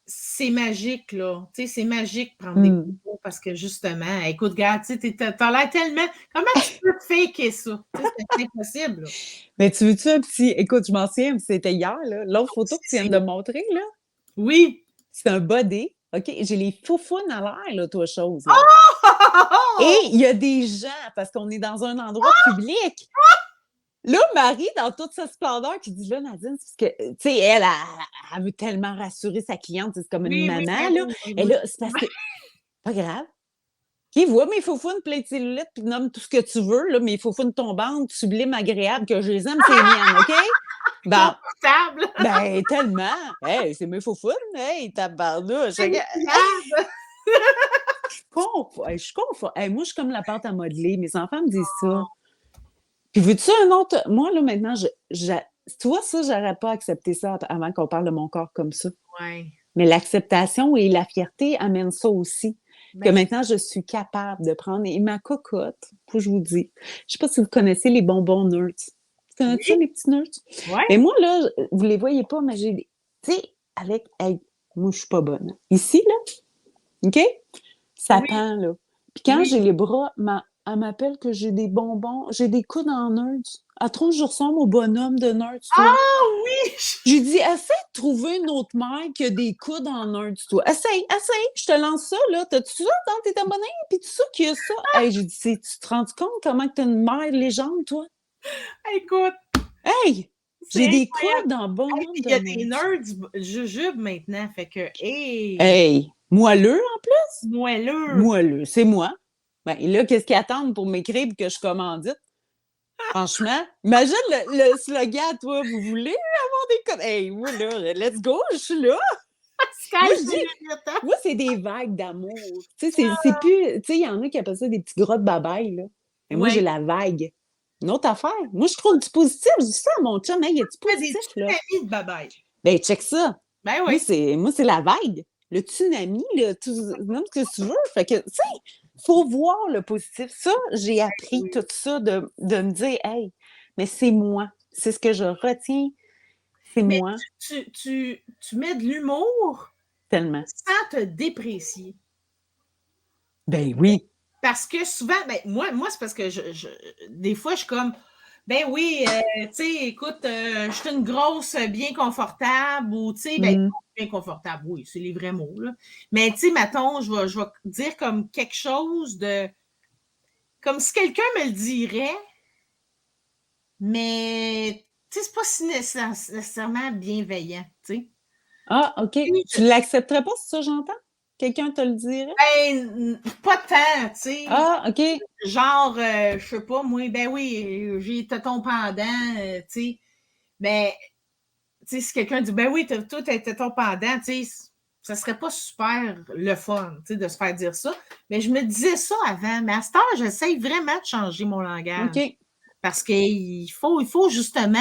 c'est magique, là. Tu sais, c'est magique de prendre des Mm. photos parce que justement, écoute, regarde, tu sais, t'as l'air tellement. Comment tu peux faker ça? Tu sais, c'est impossible, là. Mais tu veux-tu un petit... Écoute, je m'en souviens, c'était hier, là. L'autre photo que tu viens C'est- de me montrer, là, Oui! c'est un body. OK? J'ai les foufounes à l'air, là, toi, chose, là. Et Oh! il y a des gens, parce qu'on est dans un endroit public. Là, Marie, dans toute sa splendeur, qui dit là, Nadine, c'est parce que, tu sais, elle veut tellement rassurer sa cliente, c'est comme une Oui, oui, maman, ben là. oui, oui, Et oui. là, c'est parce que, pas grave. Qui voit mes faufounes plein de cellulite, puis nomme tout ce que tu veux, là, mes faufounes tombantes, sublimes, agréables, que je les aime, c'est les miennes, OK? Bon, Confortable! ben, tellement. Hey, c'est mes faufounes. Hey, tabarnouche. Je Incroyable! je suis confort. Hey, moi, je suis comme la pâte à modeler. Mes enfants me disent ça. Puis, veux-tu un autre? Moi, là, maintenant, tu vois, ça, j'aurais pas accepté ça avant qu'on parle de mon corps comme ça. Ouais. Mais l'acceptation et la fierté amènent ça aussi. Que Ben, maintenant, je suis capable de prendre. Et ma cocotte, faut que je vous dis. Je sais pas si vous connaissez les bonbons Nerds. Tu connais ça, oui, les petits Nerds? ouais, Mais moi, là, vous les voyez pas, mais j'ai des. Tu sais, avec. Hey, moi, je suis pas bonne. Ici, là, OK? Ça oui, pend, là. Puis quand oui. j'ai les bras, elle m'appelle que j'ai des bonbons, j'ai des coudes en Nerds. Elle trouve que je ressemble au bonhomme de Nerds, toi. Ah oui! J'ai dit, essaie de trouver une autre mère qui a des coudes en Nerds, toi. Essaye, je te lance ça, là. T'as-tu ça dans tes abonnés? Puis tu sais qu'il y a ça? Hey, j'ai dit, tu te rends compte comment t'as une mère légende, toi? Écoute, Hey! c'est J'ai des incroyable. coudes en Hey, bonhomme puis il de y a des Nerds. nerds jujubes maintenant, fait que, hey, Hey! Moelleux, en plus? moelleux. Moelleux, c'est moi. Ben, et là, qu'est-ce qu'ils attendent pour m'écrire que je commandite? Franchement, imagine le slogan, toi, vous voulez avoir des coudes? Hey, moi, là, let's go, je suis là. Moi, Sky's je the dis, limit, hein? moi, c'est des vagues d'amour. Tu sais, c'est plus. Tu sais, il y en a qui appellent ça des petits gras de babaille, là. Mais moi, j'ai Ouais. la vague. Une autre affaire. Moi, je trouve du positif. Je dis ça à mon chum. Hey, y a du Fais des positif, là? tsunamis de babaye. Ben, check ça. Ben Moi, oui. c'est la vague. Le tsunami, là, même ce que tu veux. Fait que, tu sais, faut voir le positif. Ça, j'ai appris Oui. tout ça de me dire, hey, mais c'est moi. C'est ce que je retiens. C'est Mais moi, tu mets de l'humour tellement. sans te déprécier. Ben oui. Parce que souvent, ben, moi c'est parce que des fois, je suis comme, Ben oui, tu sais, écoute, je suis une grosse bien confortable ou, tu sais, ben, bien confortable, oui, c'est les vrais mots, là. Mais, tu sais, mettons, je vais dire comme quelque chose de, comme si quelqu'un me le dirait, mais, tu sais, c'est pas si nécessairement bienveillant, tu sais. Ah, OK. Tu l'accepterais pas si ça, j'entends? Quelqu'un te le dirait? Ben, pas tant, tu sais. Ah, OK. Genre, je sais pas, moi, ben oui, j'ai ton pendant, tu sais. Ben, tu sais, si quelqu'un dit, ben oui, toi, t'es ton pendant, tu sais, ça serait pas super le fun, tu sais, de se faire dire ça. Mais je me disais ça avant. Mais à cette heure, j'essaye vraiment de changer mon langage. OK. Parce qu'il faut justement,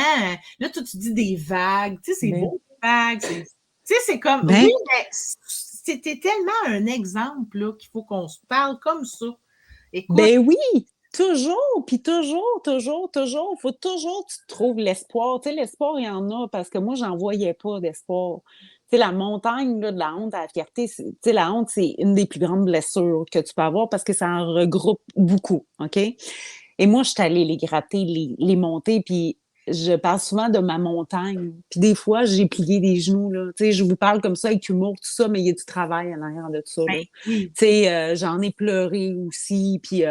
là, toi, tu dis des vagues, tu sais, c'est Ben, beau, des vagues. Tu sais, c'est comme, oui, ben, mais c'était tellement un exemple, là, qu'il faut qu'on se parle comme ça. Écoute, ben oui! Toujours, puis toujours, toujours, toujours. Faut toujours que tu trouves l'espoir. Tu sais, l'espoir, il y en a parce que moi, j'en voyais pas d'espoir. Tu sais, la montagne là, de la honte à la fierté, tu sais, la honte, c'est une des plus grandes blessures que tu peux avoir parce que ça en regroupe beaucoup, OK? Et moi, je suis allée les gratter, les monter, puis je parle souvent de ma montagne. Puis des fois, j'ai plié des genoux, là. Tu sais, je vous parle comme ça avec humour, tout ça, mais il y a du travail en arrière de tout ça, ben là. oui. Tu sais, j'en ai pleuré aussi, puis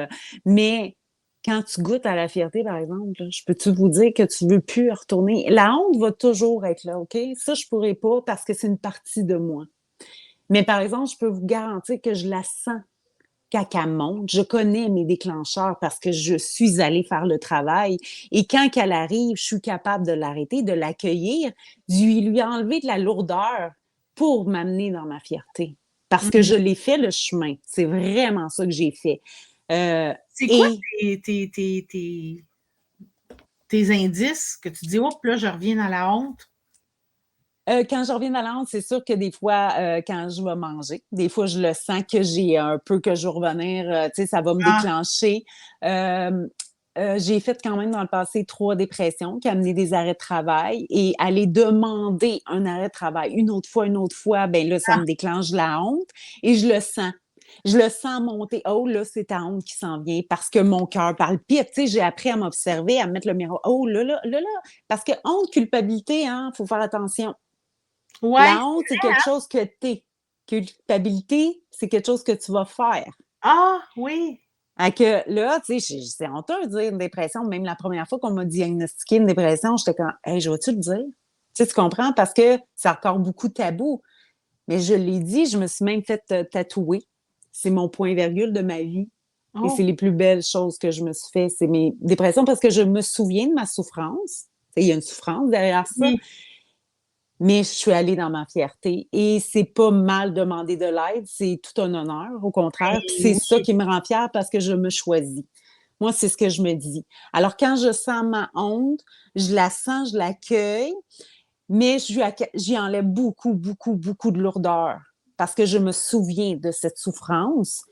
mais quand tu goûtes à la fierté, par exemple, là, je peux-tu vous dire que tu veux plus y retourner? La honte va toujours être là, OK? Ça, je pourrais pas parce que c'est une partie de moi. Mais par exemple, je peux vous garantir que je la sens quand elle monte. Je connais mes déclencheurs parce que je suis allée faire le travail. Et quand elle arrive, je suis capable de l'arrêter, de l'accueillir, de lui enlever de la lourdeur pour m'amener dans ma fierté. Parce que Mhm. je l'ai fait le chemin. C'est vraiment ça que j'ai fait. C'est quoi Et tes indices que tu dis, oh, là, je reviens dans la honte? Quand je reviens dans la honte, c'est sûr que des fois, quand je vais manger, des fois, je le sens que j'ai un peu que je vais revenir, tu sais, ça va me Ah, déclencher. J'ai fait quand même dans le passé 3 dépressions qui amenaient des arrêts de travail et aller demander un arrêt de travail une autre fois, ben là, ça ah, me déclenche la honte et je le sens. Je le sens monter. Oh là, c'est ta honte qui s'en vient parce que mon cœur palpite. Tu sais, j'ai appris à m'observer, à me mettre le miroir. Oh là là, là là. Parce que honte, culpabilité, hein, faut faire attention. ouais. La honte, c'est quelque chose que t'es. Culpabilité, c'est quelque chose que tu vas faire. Ah, oui. Fait que là, tu sais, c'est honteux de dire une dépression. Même la première fois qu'on m'a diagnostiqué une dépression, j'étais comme, hey, je vais-tu le dire? Tu sais, tu comprends? Parce que c'est encore beaucoup tabou. Mais je l'ai dit, je me suis même fait tatouer. C'est mon point-virgule de ma vie. Et c'est Oh, les plus belles choses que je me suis fait. C'est mes dépressions parce que je me souviens de ma souffrance. Tu sais, il y a une souffrance derrière ça. oui. Mais je suis allée dans ma fierté et c'est pas mal demander de l'aide, c'est tout un honneur, au contraire. Puis c'est Ben ça oui. qui me rend fière parce que je me choisis. Moi, c'est ce que je me dis. Alors, quand je sens ma honte, je la sens, je l'accueille, mais j'y enlève beaucoup, beaucoup, beaucoup de lourdeur parce que je me souviens de cette souffrance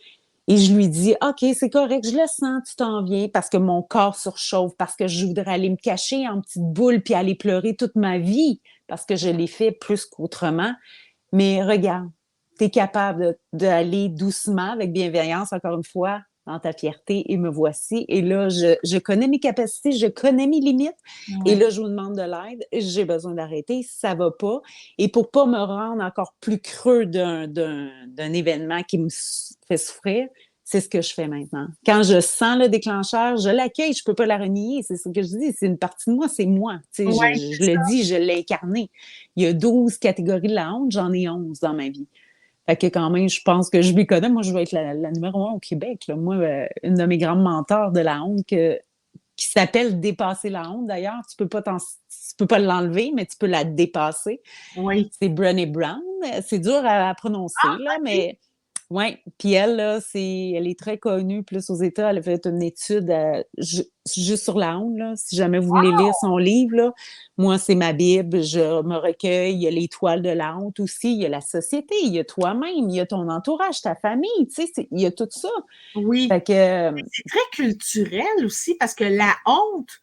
et je lui dis, OK, c'est correct, je le sens, tu t'en viens parce que mon corps surchauffe, parce que je voudrais aller me cacher en petite boule puis aller pleurer toute ma vie parce que je l'ai fait plus qu'autrement. Mais regarde, tu es capable d'aller doucement, avec bienveillance, encore une fois, dans ta fierté et me voici. Et là, je connais mes capacités, je connais mes limites. Et Ouais. là, je vous demande de l'aide. J'ai besoin d'arrêter, ça va pas. Et pour pas me rendre encore plus creux d'un événement qui me fait souffrir, c'est ce que je fais maintenant. Quand je sens le déclencheur, je l'accueille, je peux pas la renier. C'est ce que je dis, c'est une partie de moi, c'est moi. Tu sais, Ouais, je c'est le ça. dis, je l'ai incarné. Il y a 12 catégories de la honte, j'en ai 11 dans ma vie. Fait que quand même, je pense que je m'y connais. Moi, je vais être la numéro 1 au Québec, là. Moi, une de mes grandes mentors de la honte qui s'appelle Dépasser la honte, d'ailleurs. Tu peux pas l'enlever, mais tu peux la dépasser. Oui. C'est Brené Brown. C'est dur à prononcer, là, OK. mais oui. Puis elle, là, elle est très connue, plus aux États. Elle a fait une étude juste sur la honte, là. Si jamais vous voulez lire son livre, là, moi, c'est ma Bible. Je me recueille. Il y a l'étoile de la honte aussi. Il y a la société. Il y a toi-même. Il y a ton entourage, ta famille. Tu sais, il y a tout ça. Oui. Fait que, C'est très culturel aussi parce que la honte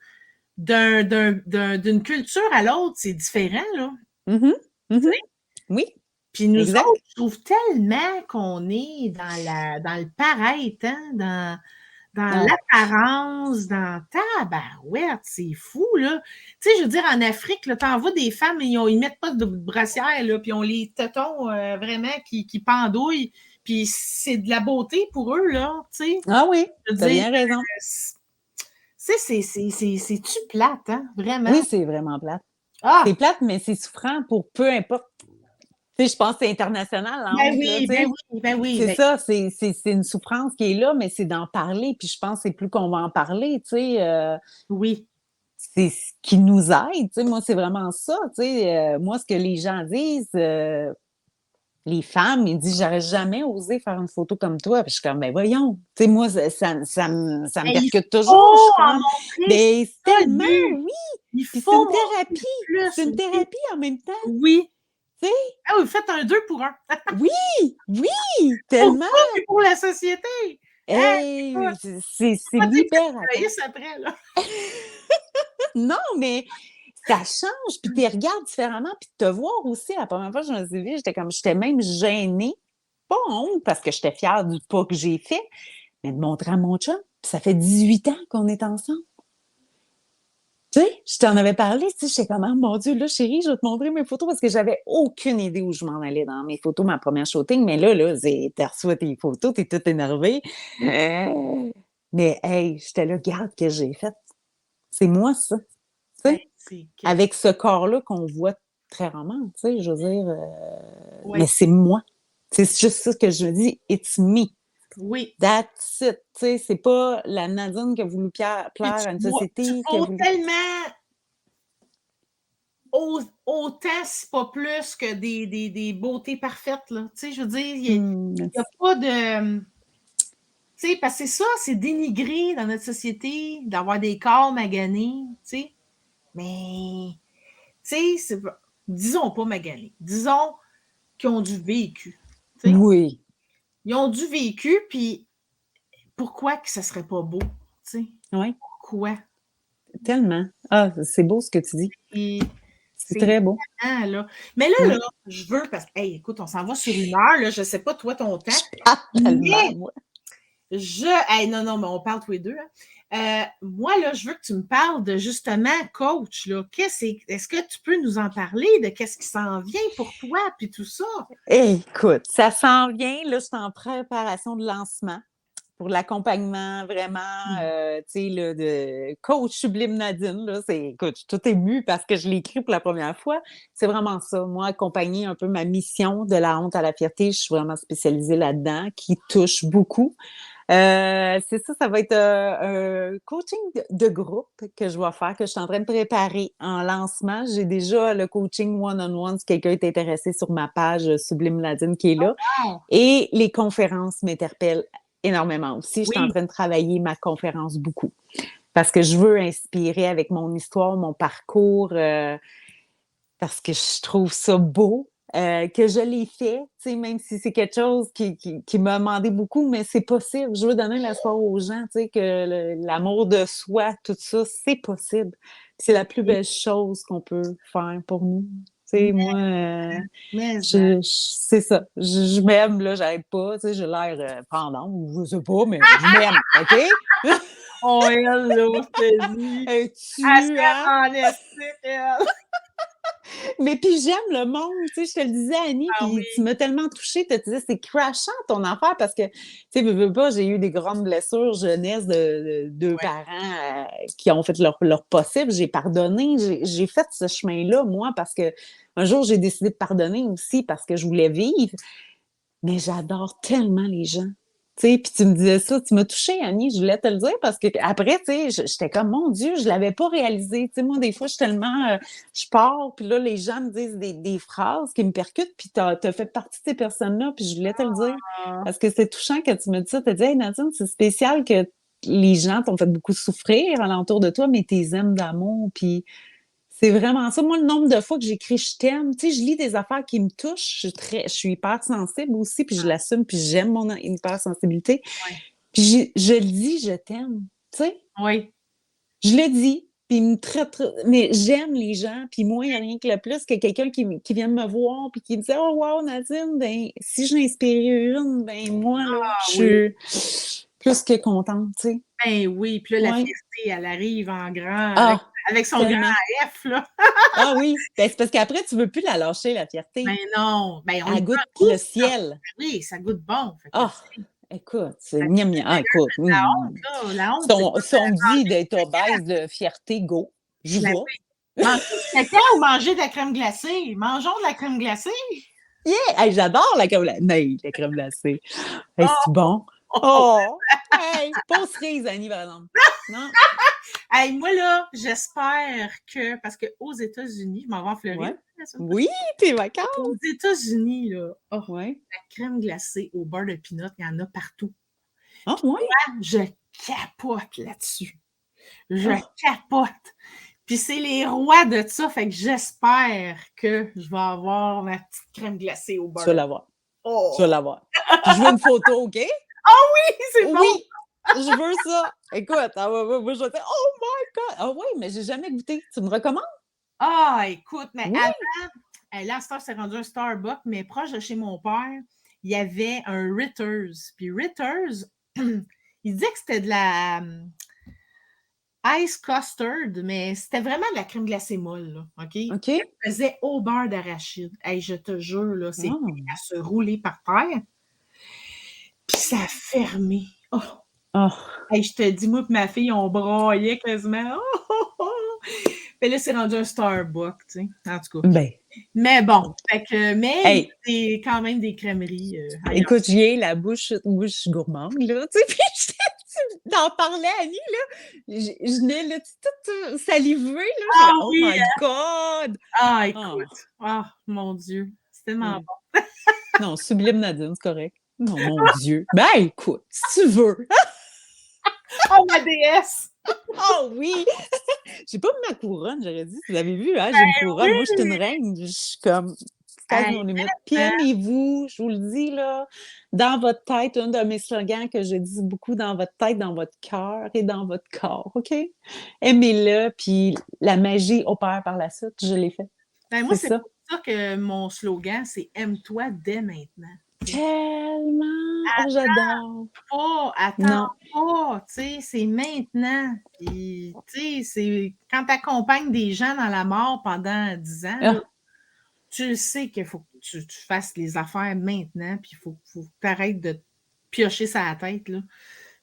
d'une culture à l'autre, c'est différent, là. mhm, Tu mhm. sais? Oui, Puis nous exact. autres, je trouve tellement qu'on est dans le paraître, hein, dans Ah, l'apparence, dans tabarouette, c'est fou, là. Tu sais, je veux dire, en Afrique, là, t'en vois des femmes, ils mettent pas de brassière, là, puis ils ont les tétons vraiment qui pendouillent, puis c'est de la beauté pour eux, là, tu sais. ah oui, Je veux t'as dire, bien raison. c'est-tu plate, hein, vraiment? Oui, c'est vraiment plate. C'est Ah! plate, mais c'est souffrant pour peu importe. Tu sais, je pense que c'est international, la Ben honte, là, oui, tu sais. ben oui, C'est ben ça, c'est une souffrance qui est là, mais c'est d'en parler. Puis je pense que c'est plus qu'on va en parler, tu sais, oui. c'est ce qui nous aide. Tu sais, moi, c'est vraiment ça. Tu sais, moi, ce que les gens disent, les femmes, ils disent, j'aurais jamais osé faire une photo comme toi. Puis je suis comme, ben voyons. Tu sais, moi, ça me Ben, il percute faut toujours. Je suis en comme, montrer, c'est ben ça le tellement, but. oui. Il Puis c'est faut une montrer thérapie. C'est plus, une oui. thérapie en même temps. Oui. Tu sais, Ah oui, faites un 2 pour 1. oui, oui, Pour tellement. vous et pour la société. Hey, Hey, écoute, c'est pas dire que ça libérateur. trahisse après, là. Non, mais ça change, puis tu les regardes différemment, puis de te voir aussi, la première fois que je me suis vue, j'étais même gênée. Pas honte, parce que j'étais fière du pas que j'ai fait, mais de montrer à mon chum. Puis ça fait 18 ans qu'on est ensemble. Tu sais, je t'en avais parlé, tu sais, j'étais comme, ah, mon Dieu, là, chérie, je vais te montrer mes photos parce que j'avais aucune idée où je m'en allais dans mes photos, ma première shooting. Mais là, tu reçois tes photos, t'es toute énervée. Mais hey, j'étais là, regarde ce que j'ai fait. C'est moi, ça. Tu Hey, sais, c'est quelque avec ce corps-là qu'on voit très rarement, tu sais, je veux dire, mais oui, c'est moi. C'est juste ça que je me dis, it's me. oui. That's it. Tu sais, c'est pas la Nadine qui a voulu plaire Puis à une société, qui a vaux voulu. tellement autant, si pas plus, que des beautés parfaites, là. Tu sais, je veux dire, il y a Merci. pas de tu sais, parce que c'est ça, c'est dénigré dans notre société d'avoir des corps maganés, tu sais. Mais, tu sais, disons pas maganés, disons qu'ils ont du vécu, tu sais. Oui, Ils ont du vécu, puis pourquoi que ça serait pas beau, tu sais? oui, Pourquoi? tellement. Ah, c'est beau ce que tu dis. Et C'est c'est très beau. tellement, là. Mais là, Oui. je veux, parce que, hey, écoute, on s'en va sur 1 heure, là, je sais pas, toi, ton temps, Je parle tellement, mais moi. hey, non, non, mais on parle tous les deux, hein. Moi, là, je veux que tu me parles de justement coach, là. Est-ce que tu peux nous en parler de qu'est-ce qui s'en vient pour toi, puis tout ça? Écoute, ça s'en vient. Là, je suis en préparation de lancement pour l'accompagnement vraiment, tu sais, là, de coach sublime Nadine. Là, écoute, je suis toute émue parce que je l'ai écrit pour la première fois. C'est vraiment ça. Moi, accompagner un peu ma mission de la honte à la fierté, je suis vraiment spécialisée là-dedans, qui touche beaucoup. C'est ça, ça va être un coaching de groupe que je vais faire, que je suis en train de préparer en lancement. J'ai déjà le coaching one-on-one si quelqu'un est intéressé sur ma page Sublime Nadine qui est là. Wow! Et les conférences m'interpellent énormément aussi. Je suis en Oui, train de travailler ma conférence beaucoup parce que je veux inspirer avec mon histoire, mon parcours, parce que je trouve ça beau. Que je l'ai fait, tu sais, même si c'est quelque chose qui m'a demandé beaucoup, mais c'est possible. Je veux donner l'espoir aux gens, tu sais, que l'amour de soi, tout ça, c'est possible. C'est la plus belle chose qu'on peut faire pour nous. Tu sais, moi, mais, c'est ça. Je m'aime, là, j'arrête pas. Tu sais, j'ai l'air pendant, ou je sais pas, mais je m'aime, OK? oh, elle, là, je te dis, elle Es-tu, s'aime hein? en esthétique, elle. Mais puis j'aime le monde, tu sais, je te le disais, Annie, Ah puis tu oui, m'as tellement touchée, tu te disais, c'est crashant ton affaire parce que, tu sais, veux pas, j'ai eu des grandes blessures jeunesse de deux ouais. parents qui ont fait leur possible. J'ai pardonné, j'ai fait ce chemin-là, moi, parce que un jour, j'ai décidé de pardonner aussi parce que je voulais vivre. Mais j'adore tellement les gens. Tu sais, puis tu me disais ça, tu m'as touchée, Annie, je voulais te le dire parce que après, tu sais, j'étais comme, mon Dieu, je l'avais pas réalisé. Tu sais, moi, des fois, je suis tellement, je pars, puis là, les gens me disent des phrases qui me percutent, puis t'as fait partie de ces personnes-là, puis je voulais te le dire Ah, parce que c'est touchant que tu me dis ça. Tu as dit, hey, Nadine, c'est spécial que les gens t'ont fait beaucoup souffrir alentour de toi, mais t'es aimes d'amour, puis c'est vraiment ça. Moi, le nombre de fois que j'écris «je t'aime», tu sais, je lis des affaires qui me touchent. Je suis hyper sensible aussi, puis je l'assume, puis j'aime mon hypersensibilité. ouais. Puis je le dis «je t'aime», tu sais. Oui, Je le dis, puis il me traite, mais j'aime les gens, puis moi, il n'y a rien que le plus que quelqu'un qui vient me voir, puis qui me dit «Oh wow, Nadine, ben si je n'inspire une, ben moi, là, ah je oui. suis plus que contente», tu sais. Ben oui, puis là, la Ouais. fierté, elle arrive en grand Ah, avec son tellement. grand F, là. Ah oui, ben, c'est parce qu'après, tu veux plus la lâcher, la fierté. Ben non, ben on y Elle va goûte le tous, là. ciel. Oui, ça goûte bon. Fait que, Ah, tu sais, écoute, c'est ça miam miam. Ah, écoute, la honte, là, la honte, c'est si on me dit d'être obèse de fierté, go, j'y ben vais. oui. Manger du caca ou manger de la crème glacée? Mangeons de la crème glacée. Yeah! Hey, j'adore la crème glacée. Mais la crème glacée. Hey, c'est Oh! bon? Oh! Hey, pas cerise, Annie, par exemple. Non? Hey, moi, là, j'espère que, parce qu'aux États-Unis, je m'en vais en Floride Ouais. la semaine prochaine. Oui, tes vacances. Aux États-Unis, là, oh, Ouais. la crème glacée au beurre de pinot, il y en a partout. Ah, ouais. Je capote là-dessus. Je Oh, capote. Puis c'est les rois de ça, fait que j'espère que je vais avoir ma petite crème glacée au tu beurre vas de l'avoir. Tu Oh! vas l'avoir. Puis je veux une photo, OK? C'est bon! Oui! Je veux ça. Écoute, moi, je vais dire, oh my God! Ah oui, mais j'ai jamais goûté. Tu me recommandes? Ah, écoute, mais Oui. avant, là, à cette heure, c'est rendu un Starbucks, mais proche de chez mon père, il y avait un Ritter's. Puis Ritter's, il disait que c'était de la ice custard, mais c'était vraiment de la crème glacée molle, là, OK? OK. Elle faisait au beurre d'arachide. Hey, je te jure, là, c'était Ah. à se rouler par terre. Puis ça a fermé. Oh! Oh. Hey, je te dis, moi et ma fille, on braillait quasiment. Oh, oh, oh! Mais là, c'est rendu un Starbucks, tu sais, en tout cas. Ben, Mais bon, fait que, mais hey, il y a quand même des crèmeries ailleurs. écoute, j'y ai la bouche gourmande, là, tu sais, puis tu t'en parlais, Annie, là, je venais, là, toute salivée, là, j'étais Ah comme, oh oui! my God! Ah, Ah, écoute. Ah, mon Dieu. C'est tellement ouais. bon. Non, sublime Nadine, c'est correct. Non, mon Dieu. Ben, écoute, si tu veux. Oh, ma déesse! Oh oui! J'ai pas mis ma couronne, j'aurais dit. Vous avez vu, hein? J'ai une couronne. Moi, je suis une Oui! reine. Je suis comme sky's Hey, no limit. Puis hein? aimez-vous, je vous le dis, là, dans votre tête, un de mes slogans que je dis beaucoup, dans votre tête, dans votre cœur et dans votre corps, OK? Aimez-le, puis la magie opère par la suite. Je l'ai fait. Ben, moi, C'est c'est ça. pour ça que mon slogan, c'est aime-toi dès maintenant. Tellement! Oh, j'adore! Attends Non. pas, tu sais, c'est maintenant. Puis, tu sais, c'est quand tu accompagnes des gens dans la mort pendant 10 ans, là, Ah, tu le sais qu'il faut que tu fasses les affaires maintenant, puis il faut que tu arrêtes de te piocher ça à la tête, là.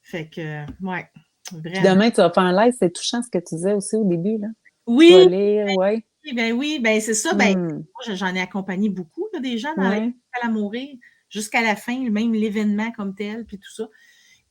Fait que, ouais, puis vraiment. demain, tu vas faire un live. C'est touchant ce que tu disais aussi au début, là. Tu vas Oui, lire, ouais. oui, ben c'est ça. Ben, Hmm. moi, j'en ai accompagné beaucoup, là, des gens dans Ouais. à mourir jusqu'à la fin, même l'événement comme tel, puis tout ça.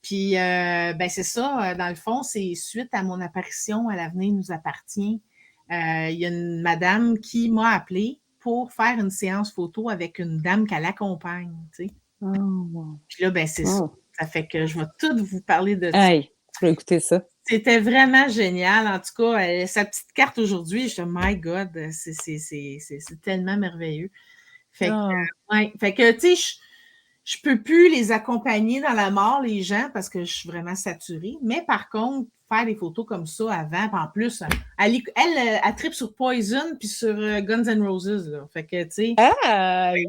Puis, ben c'est ça, dans le fond, c'est suite à mon apparition à L'avenir nous appartient. Il y a une madame qui m'a appelée pour faire une séance photo avec une dame qu'elle accompagne, tu sais. Oh, wow. Puis là, ben c'est ça. Oh. Ça fait que je vais tout vous parler de ça. Hey, tu vas écouter ça. C'était vraiment génial. En tout cas, sa petite carte aujourd'hui, je dis, my God, c'est tellement merveilleux. Fait que, Ah, ouais. Fait que, tu sais, je peux plus les accompagner dans la mort, les gens, parce que je suis vraiment saturée. Mais par contre, faire des photos comme ça avant, puis en plus, elle tripe sur Poison puis sur Guns N' Roses, là. Fait que, tu sais, hey!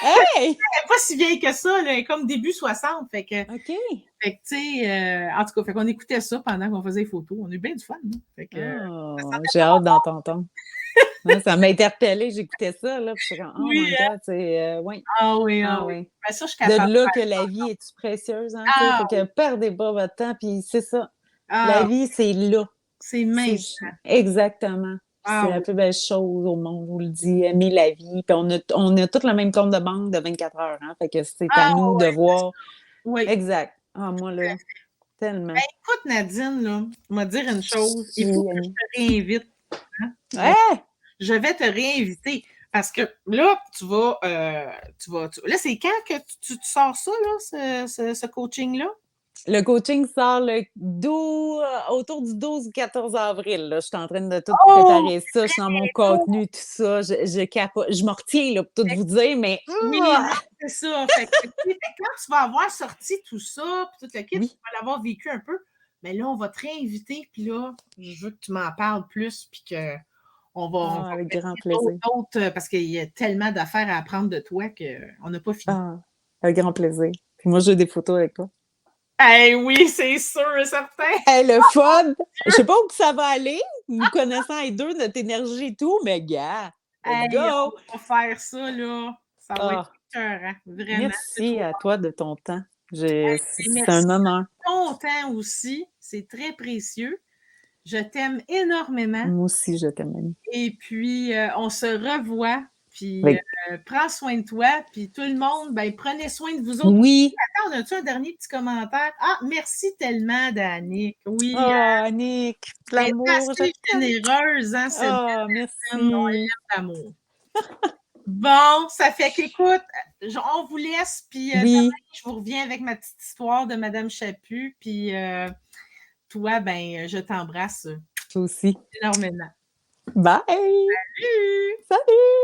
Hey! elle n'est pas si vieille que ça, là. Elle est comme début 60. OK. Fait que, tu sais, en tout cas, fait qu'on écoutait ça pendant qu'on faisait les photos. On a eu bien du fun, hein. Fait que, ça Oh, sentait j'ai hâte d'en t'entendre. Ouais, ça m'a interpellée, j'écoutais ça, là, puis j'étais comme, oh oui, my hein? God, c'est, oui, Ah oui, ah ah oui. oui. Ben, ça, je suis De capable. là que la vie est-tu précieuse, hein, tu sais, Ah fait que perdez pas votre temps, puis c'est ça. La ah, vie, c'est là. c'est C'est maintenant. exactement. Puis Ah c'est la oui. plus belle chose au monde, je vous le dis, aimer la vie. Puis on a tous le même compte de banque de 24 heures, hein, fait que c'est à Ah nous de oui, voir. oui. Exact. Ah, moi, là, tellement. Ben, écoute, Nadine, là, on va dire une chose. Il faut Oui, que je Annie. te réinvite. Hein? Ouais! Je vais te réinviter parce que là, là, c'est quand que tu sors ça, là, ce coaching-là? Le coaching sort le 12, autour du 12 ou 14 avril. Là. Je suis en train de tout Oh! préparer ça. Je suis dans mon contenu, tout ça. Je capote. Je me retiens là, pour tout vous dire, mais Oui, non, c'est ça. Fait que, tu sais, quand tu vas avoir sorti tout ça, puis tout le kit, tu oui. vas l'avoir vécu un peu, mais là, on va te réinviter, puis là, je veux que tu m'en parles plus, puis on va Ah, avec grand placer plaisir. d'autres, parce qu'il y a tellement d'affaires à apprendre de toi qu'on n'a pas fini. Ah, avec grand plaisir. Puis moi, j'ai des photos avec toi. Eh oui, c'est sûr et certain. Hey, le fun! Je sais pas où que ça va aller, nous connaissant les deux, notre énergie et tout, mais gars, let's Hey, go! on va faire ça, là. Ça va être Ah, écœurant, vraiment. C'est merci trop à bon. toi de ton temps. Et C'est merci un honneur. de ton temps aussi. C'est très précieux. Je t'aime énormément. Moi aussi, je t'aime. Et puis, on se revoit. Puis, Oui. prends soin de toi. Puis, tout le monde, ben, prenez soin de vous autres. Oui. Attends, on a-tu un dernier petit commentaire? Ah, merci tellement, Danick. Oui, Oh, Annick, elle est l'amour, je assez t'aime. généreuse, hein, cette Oh, personne. On merci. l'aime d'amour. Bon, ça fait qu'écoute, on vous laisse, puis demain, Oui, je vous reviens avec ma petite histoire de Madame Chaput, puis toi, ben, je t'embrasse toi aussi. énormément. Bye! Salut! Salut!